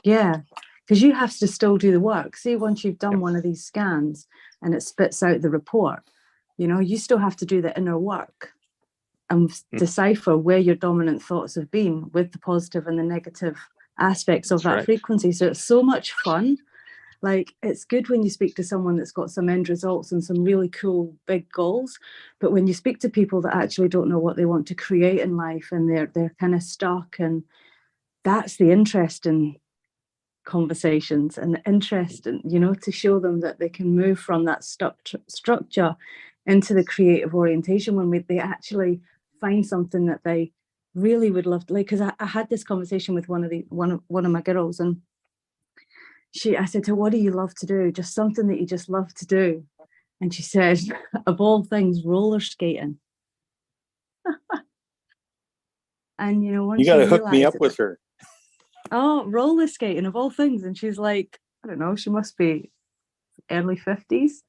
Yeah, because you have to still do the work. See, once you've done one of these scans and it spits out the report, you know, you still have to do the inner work and decipher where your dominant thoughts have been with the positive and the negative aspects of That's that right. frequency. So it's so much fun. Like, it's good when you speak to someone that's got some end results and some really cool big goals, but when you speak to people that actually don't know what they want to create in life and they're kind of stuck, and that's the interesting conversations and the interest, and to show them that they can move from that structure into the creative orientation when they actually find something that they really would love to, like, because I had this conversation with one of my girls, and I said to her, what do you love to do? Just something that you just love to do. And she said, of all things, roller skating. And once You got to hook me up with her. Oh, roller skating of all things. And she's like, I don't know, she must be early 50s.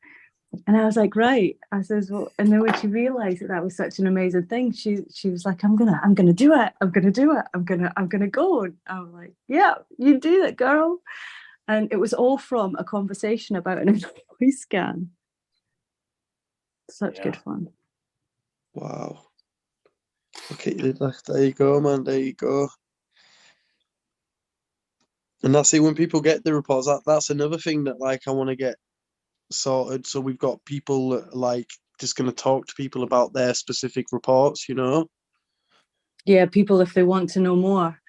And I was like, right. I says, well, and then when she realized that was such an amazing thing, she was like, I'm gonna do it. I'm gonna do it. I'm gonna go. And I was like, yeah, you do it, girl. And it was all from a conversation about an employee scan. Such good fun. Wow. Okay, there you go, man. There you go. And that's it. When people get the reports, that's another thing that I want to get sorted. So we've got people that just going to talk to people about their specific reports. Yeah, people, if they want to know more,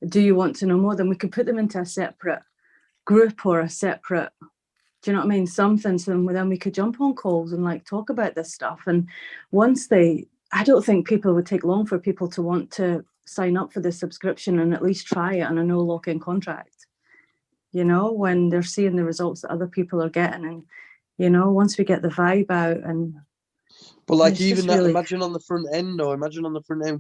do you want to know more? Then we could put them into a separate group or a separate, do you know what I mean? Something, so then we could jump on calls and talk about this stuff. And once I don't think people would take long for people to want to sign up for the subscription and at least try it on a no lock-in contract, when they're seeing the results that other people are getting. And, once we get the vibe out and. But even that, really... imagine on the front end,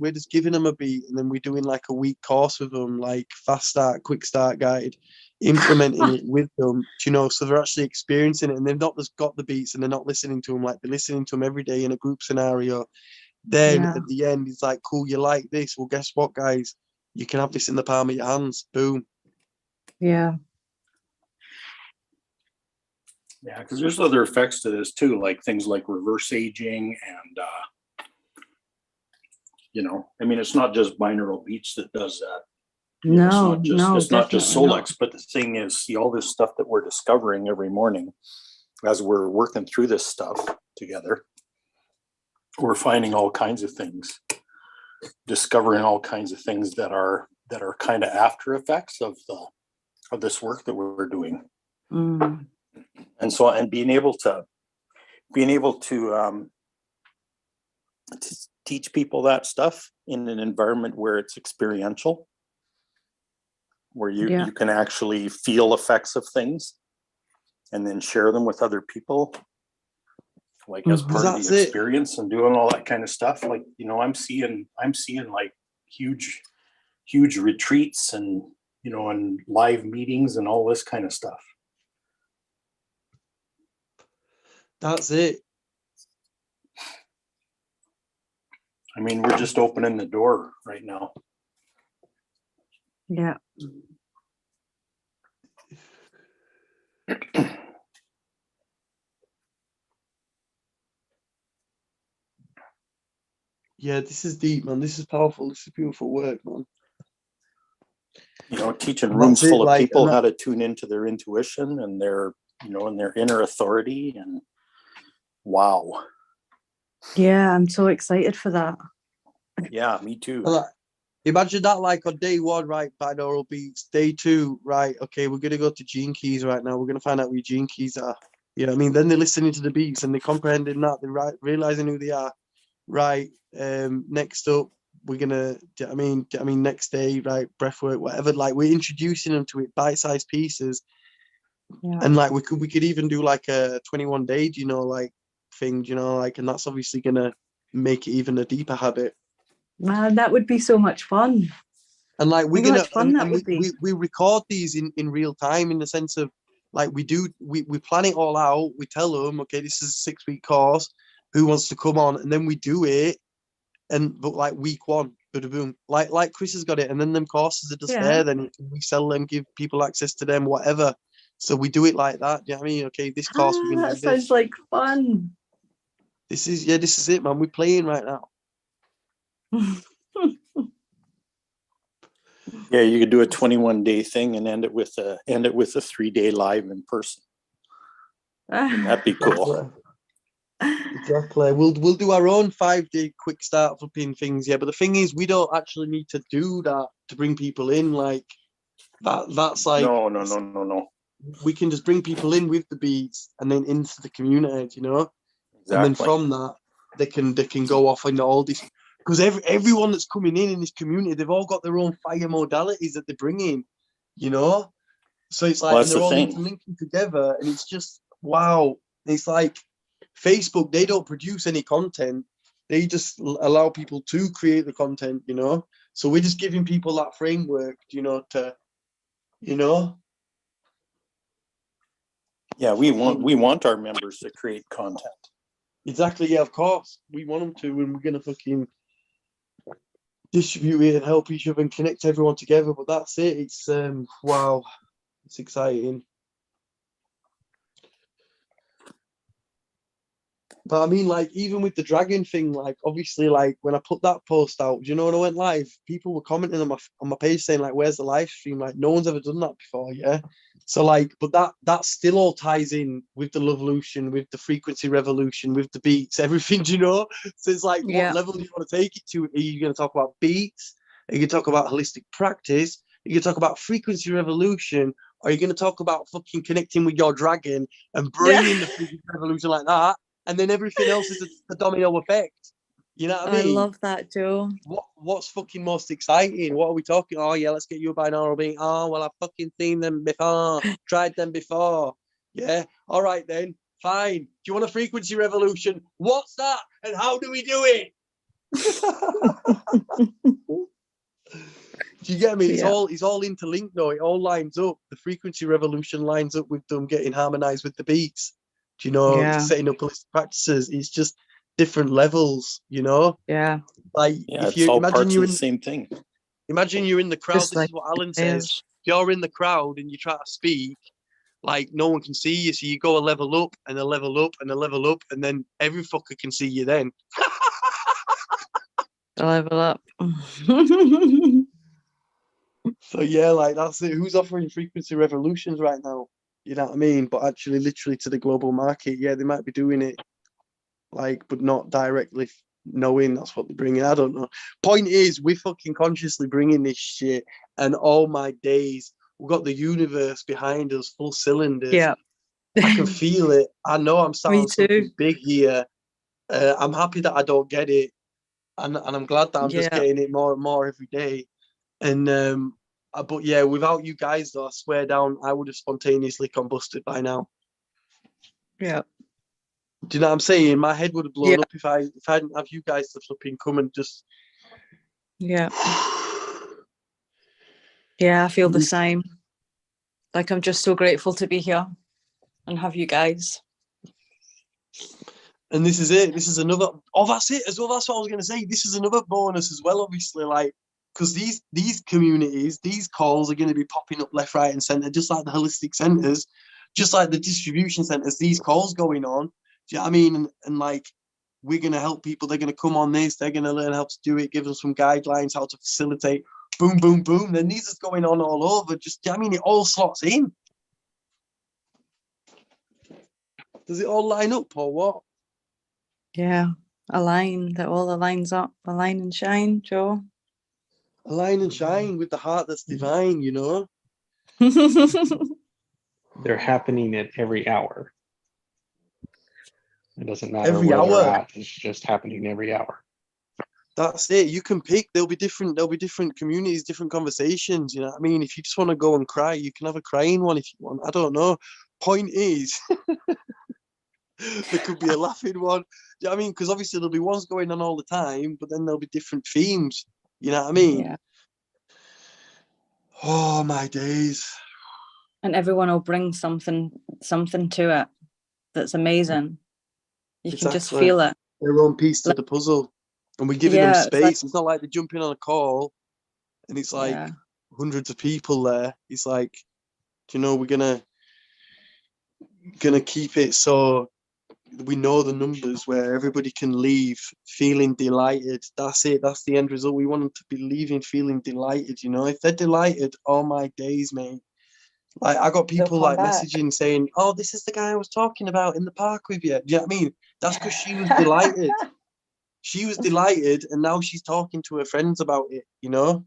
we're just giving them a beat and then we're doing a week course with them, fast start, quick start guide, implementing it with them, so they're actually experiencing it and they've not just got the beats and they're not listening to them, they're listening to them every day in a group scenario. Then at the end, it's cool, you like this? Well, guess what, guys? You can have this in the palm of your hands. Boom. Yeah. Yeah, because there's other effects to this too, like things like reverse aging and, it's not just binaural beats that does that. It's not just Solex, but the thing is, all this stuff that we're discovering every morning as we're working through this stuff together, we're finding all kinds of things, discovering all kinds of things that are kind of after effects of this work that we're doing. Mm. And being able to teach people that stuff in an environment where it's experiential, where you can actually feel effects of things and then share them with other people, as part of the experience and doing all that kind of stuff. I'm seeing huge retreats and, and live meetings and all this kind of stuff. That's it. We're just opening the door right now. Yeah. Yeah, this is deep, man. This is powerful. This is beautiful work, man. Teaching rooms full of people how to tune into their intuition and their, and their inner authority, and wow. Yeah, I'm so excited for that. Yeah, me too. Imagine that on day one, right? Binaural beats. Day two, right? Okay, we're gonna go to gene keys right now. We're gonna find out where gene keys are. You know what I mean? Then they're listening to the beats and they're comprehending that. They're realizing who they are. Right. Next up, we're gonna. Next day, right? Breathwork, whatever. We're introducing them to it, bite-sized pieces. Yeah. And we could even do a 21-day, thing, and that's obviously gonna make it even a deeper habit. Man, that would be so much fun. And we're gonna we record these in real time, in the sense of we plan it all out. We tell them, okay, this is a 6-week course. Who wants to come on? And then we do it. But week one, boom, like Chris has got it, and then them courses are just there. Then we sell them, give people access to them, whatever. So we do it like that. Do you know what I mean? Okay, this course we're gonna do this. That sounds like fun. This is it, man. We're playing right now. Yeah, you could do a 21-day thing and end it with a 3-day live in person. Wouldn't that be cool? Exactly. We'll do our own 5-day quick start flipping things, yeah. But the thing is, we don't actually need to do that to bring people in. Like that's like No. we can just bring people in with the beats and then into the community, you know. Exactly. And then from that, they can go off into all this, because everyone that's coming in this community, they've all got their own fire modalities that they bring in, you know. So it's like, Well, and that's they're the all thing. interlinking together, and it's just wow. It's like Facebook, they don't produce any content; they just allow people to create the content, you know. So we're just giving people that framework, you know, to, you know. Yeah, we want our members to create content. Exactly, yeah, of course. We want them to, and we're gonna fucking distribute it and help each other and connect everyone together. But that's it. It's wow, it's exciting. But I mean, like, even with the dragon thing, like, obviously, like, when I put that post out, do you know, when I went live, people were commenting on my page saying, like, where's the live stream? Like, no one's ever done that before, yeah? So, like, but that still all ties in with the Lovolution, with the frequency revolution, with the beats, everything, do you know? So it's like, Yeah. what level do you want to take it to? Are you going to talk about beats? Are you going to talk about holistic practice? Are you going to talk about frequency revolution? Or are you going to talk about fucking connecting with your dragon and bringing the frequency revolution like that? And then everything else is a domino effect. You know what I I mean? love that, Joe. What's fucking most exciting? What are we talking? Oh yeah, let's get you a binaural beat. Oh well, I've fucking seen them before, tried them before. Yeah, all right then, fine. Do you want a frequency revolution? What's that? And how do we do it? Do you get me? It's Yeah. all interlinked though. It all lines up. The frequency revolution lines up with them getting harmonized with the beats. Do you know, Yeah. setting up holistic practices? It's just different levels, you know? Yeah. Like Yeah, if it's you all imagine parts you're of in the same thing. imagine you're in the crowd, Just this like is what Alan it says. is. If you're in the crowd and you try to speak, like no one can see you, so you go a level up and a level up and a level up, and then every fucker can see you then. Level up. So yeah, like that's it. Who's offering frequency revolutions right now? You know what I mean? But actually, literally to the global market, yeah, they might be doing it, like, but not directly knowing that's what they're bringing. I don't know. Point is, we're fucking consciously bringing this shit, and all my days, we've got the universe behind us, full cylinders. Yeah. I can feel it. I know I'm Me starting too. something big here. I'm happy that I don't get it, and I'm glad that I'm just Yeah. getting it more and more every day. And but yeah, without you guys, though, I swear down, I would have spontaneously combusted by now. Yeah. Do you know what I'm saying? My head would have blown Yeah. up if I didn't have you guys to flipping come and just. Yeah. Yeah, I feel the same. Like I'm just so grateful to be here and have you guys. And this is it. This is another. Oh, that's it as well. That's what I was going to say. This is another bonus as well, obviously. Like, because these communities, these calls are going to be popping up left, right, and centre, just like the holistic centres, just like the distribution centres. These calls going on. Do you know what I mean? And like, we're going to help people. They're going to come on this. They're going to learn how to do it. Give them some guidelines how to facilitate. Boom, boom, boom. Then these is going on all over. Just, do you know what I mean? It all slots in. Does it all line up or what? Yeah. Align. That all aligns up. Align and shine, Joe. Align and shine with the heart that's divine, you know? They're happening at every hour. It doesn't matter Every where they're hour. at. It's just happening every hour. That's it. You can pick. There'll be different communities, different conversations. You know what I mean? If you just want to go and cry, you can have a crying one if you want. I don't know. Point is, there could be a laughing one. Do you know what I mean? Because obviously there'll be ones going on all the time, but then there'll be different themes. You know what I mean? Yeah. Oh my days. And everyone will bring something to it that's amazing. You can just Exactly. feel it. Their own piece to Like- the puzzle. And we're giving them Yeah, it's like- space. It's not like they're jumping on a call and it's like Yeah. hundreds of people there. It's like, you know, we're gonna keep it so we know the numbers where everybody can leave feeling delighted. That's it. That's the end result. We want them to be leaving feeling delighted. You know, if they're delighted, all my days, mate. Like I got They'll people come like back. messaging saying, "Oh, this is the guy I was talking about in the park with you." Do you know what I mean? That's because she was delighted. She was delighted, and now she's talking to her friends about it. You know,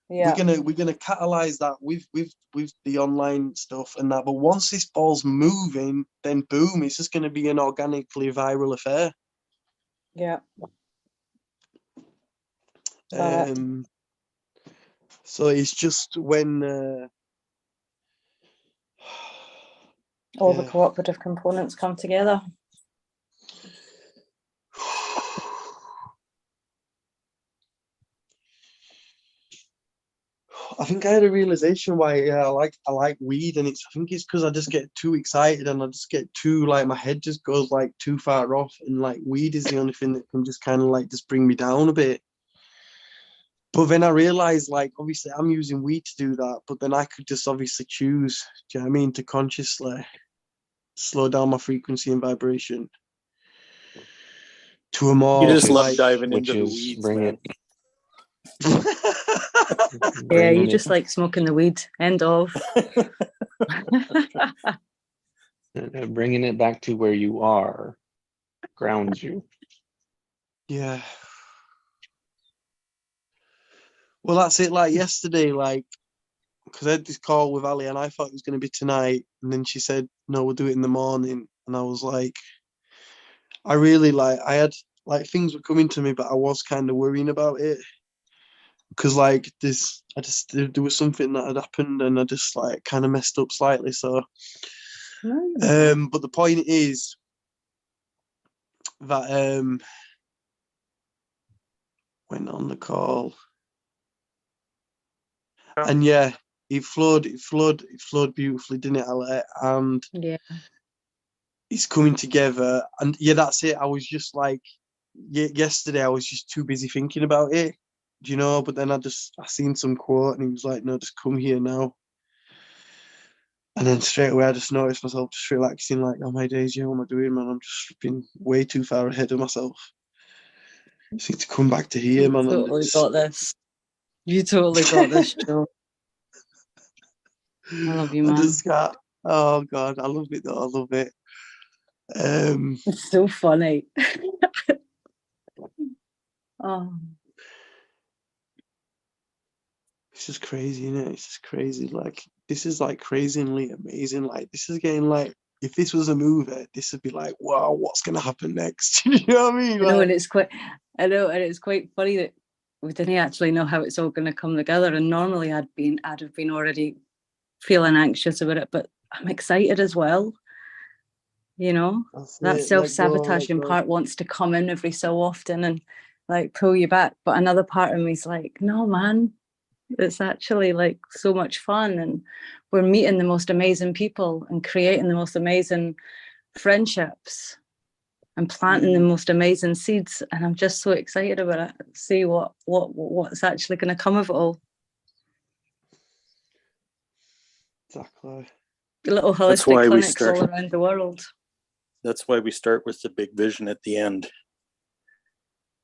Yeah. we're gonna catalyze that with the online stuff and that. But once this ball's moving, then boom, it's just gonna be an organically viral affair. Yeah. Love it. So it's just when All the yeah. cooperative components come together. I think I had a realization why I like weed, and I think it's because I just get too excited and I just get too like my head just goes like too far off, and like weed is the only thing that can just kind of like just bring me down a bit. But then I realized, like, obviously I'm using weed to do that, but then I could just obviously choose, do you know what I mean, to consciously slow down my frequency and vibration to a more You just love like diving Which into the is weeds, bring man. Yeah, bringing you it- just like smoking the weed. End of. bringing it back to where you are grounds you. yeah. Well, that's it. Like yesterday, like, because I had this call with Ali and I thought it was going to be tonight. And then she said, no, we'll do it in the morning. And I was like, I really like, I had like things were coming to me, but I was kind of worrying about it. Because like this, there was something that had happened and I just like kind of messed up slightly. So, but the point is that, went on the call. And yeah, it flowed beautifully, didn't it, Ale? And Yeah. it's coming together. And yeah, that's it. I was just like, yesterday I was just too busy thinking about it, you know. But then I seen some quote, and he was like, "No, just come here now." And then straight away, I just noticed myself just relaxing, like, "Oh my days, yeah, what am I doing, man? I'm just been way too far ahead of myself." So to come back to here, man, and Totally it's, got this. You totally got this, Joe. I love you, I man. just got, oh God, I love it though. I love it. It's so funny. Oh, It's just crazy, isn't it? It's just crazy. Like, this is like crazily amazing. Like, this is getting like, if this was a movie, this would be like, wow, what's gonna happen next? You know what I mean? I know, Like, and it's quite. I know, and it's quite funny that we didn't actually know how it's all going to come together. And normally, I'd have been already feeling anxious about it, but I'm excited as well. You know, that's that it, let go, self-sabotaging let go. part wants to come in every so often and like pull you back, but another part of me is like, no, man, it's actually like so much fun, and we're meeting the most amazing people and creating the most amazing friendships and planting the most amazing seeds, and I'm just so excited about it. See what's actually going to come of it all. Exactly. The little That's holistic why we clinics all start. around the world. That's why we start with the big vision at the end,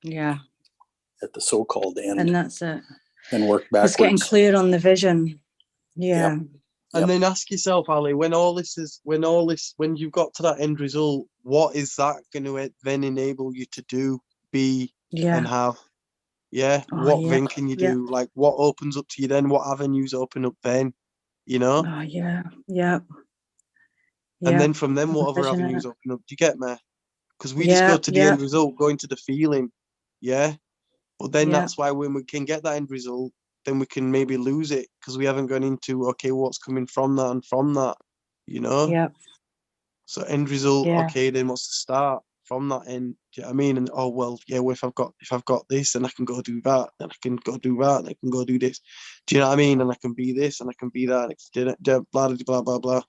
Yeah, at the so-called end, and that's it. and work It's getting backwards. clear on the vision. Yeah. Yep. And then ask yourself, Ali, when you've got to that end result, what is that going to then enable you to do, be, Yeah. and have? Yeah. Oh, What yeah. then can you Yeah. do? Like, what opens up to you then? What avenues open up then? You know? Oh, yeah. Yeah. And then from them, what other Vision, avenues innit? open up? Do you get me? Because we just go to the end result, go into the feeling. Yeah. But then Yeah. that's why when we can get that end result, then we can maybe lose it because we haven't gone into, okay, what's coming from that and from that, you know? Yeah. So end result, Yeah. okay, then what's the start from that end? Do you know what I mean? And oh well, yeah, well, if I've got this, then I can go do that, then I can go do that, and I can go do this. Do you know what I mean? And I can be this and I can be that, and I can blah blah blah blah.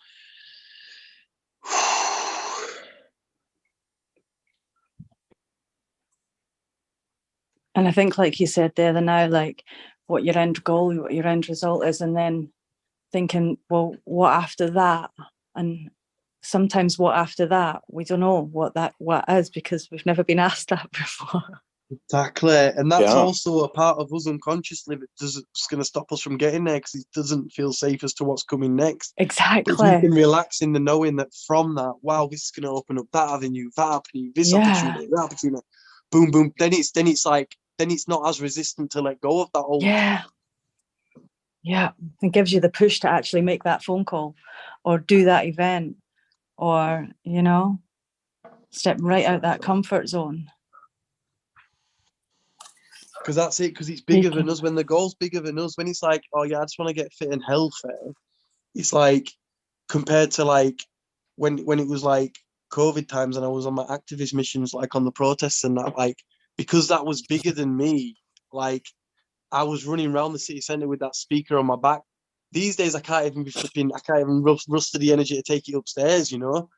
And I think, like you said there now, like what your end goal, what your end result is, and then thinking, well, what after that? And sometimes what after that, we don't know what is, because we've never been asked that before. Exactly, and that's Yeah. also a part of us unconsciously that it's going to stop us from getting there because it doesn't feel safe as to what's coming next. But if you Exactly. can relax in the knowing that from that, wow, this is going to open up that avenue, this Yeah. opportunity, that opportunity, boom, boom. Then it's not as resistant to let go of that old. Yeah. Yeah. It gives you the push to actually make that phone call or do that event or, you know, step right out that comfort zone. Because that's it, because it's bigger than Speaking- us. When the goal's bigger than us, when it's like, oh yeah, I just want to get fit and healthy, it's like compared to like when it was like COVID times and I was on my activist missions, like on the protests and that, like because that was bigger than me, like I was running around the city centre with that speaker on my back. These days I can't even muster the energy to take it upstairs, you know.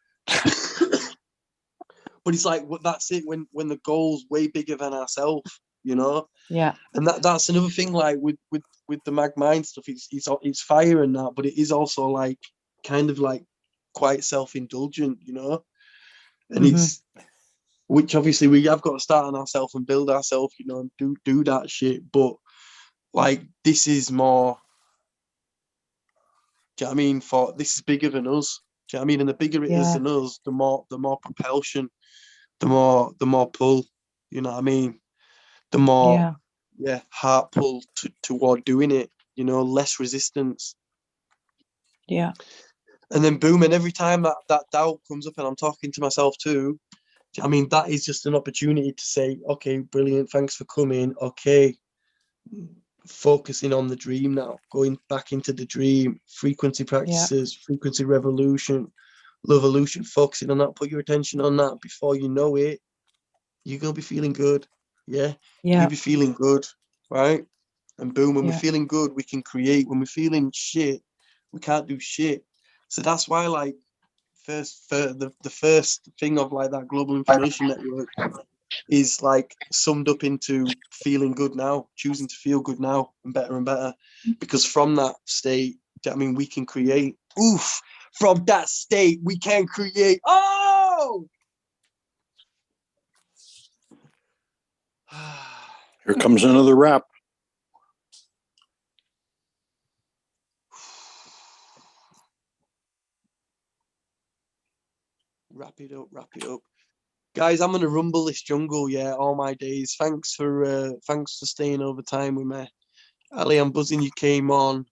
But it's like that's it when the goal's way bigger than ourselves, you know. Yeah. And that's another thing, like with the Mag Mind stuff, it's fire and that, but it is also like kind of like quite self-indulgent, you know. And it's which obviously we have got to start on ourselves and build ourselves, you know, and do that shit. But like this is more, do you know what I mean? For this is bigger than us. Do you know what I mean? And the bigger it is Yeah. than us, the more propulsion, the more pull, you know what I mean? The more heart pull toward doing it, you know, less resistance. Yeah. And then boom, and every time that doubt comes up and I'm talking to myself too, I mean, that is just an opportunity to say, okay, brilliant, thanks for coming. Okay, focusing on the dream now, going back into the dream, frequency practices, frequency revolution, Lovolution, focusing on that, put your attention on that. Before you know it, you're going to be feeling good. Yeah, Yeah. you'll be feeling good, right? And boom, when we're Yeah. feeling good, we can create. When we're feeling shit, we can't do shit. So that's why, like, the first thing of like that global information network is like summed up into feeling good now, choosing to feel good now and better, because from that state, I mean, we can create. Oof, from that state, we can create. Oh, Here comes another wrap. wrap it up. Guys, I'm gonna rumble this jungle, yeah, all my days. Thanks for staying over time with me. Ali, I'm buzzing you came on.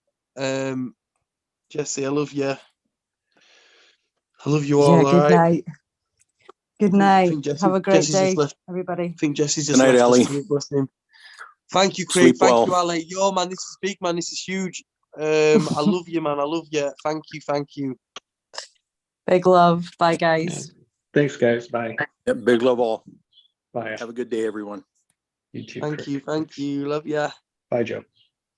Jesse, I love you. I love you all, Yeah. all Good right? night. Good I night. think Have a great Jesse's just day, left. everybody. I think Jesse's Good just night, left Ali. us to bless him. Thank you, Craig. Sleep Thank well. you, Ali. Yo, man, this is big, man. This is huge. I love you, man. I love you. Thank you. Big love. Bye, guys. Thanks, guys. Bye. Yeah, big love all. Bye. Have a good day, everyone. You too. Thank Chris. you. Love ya. Bye, Joe.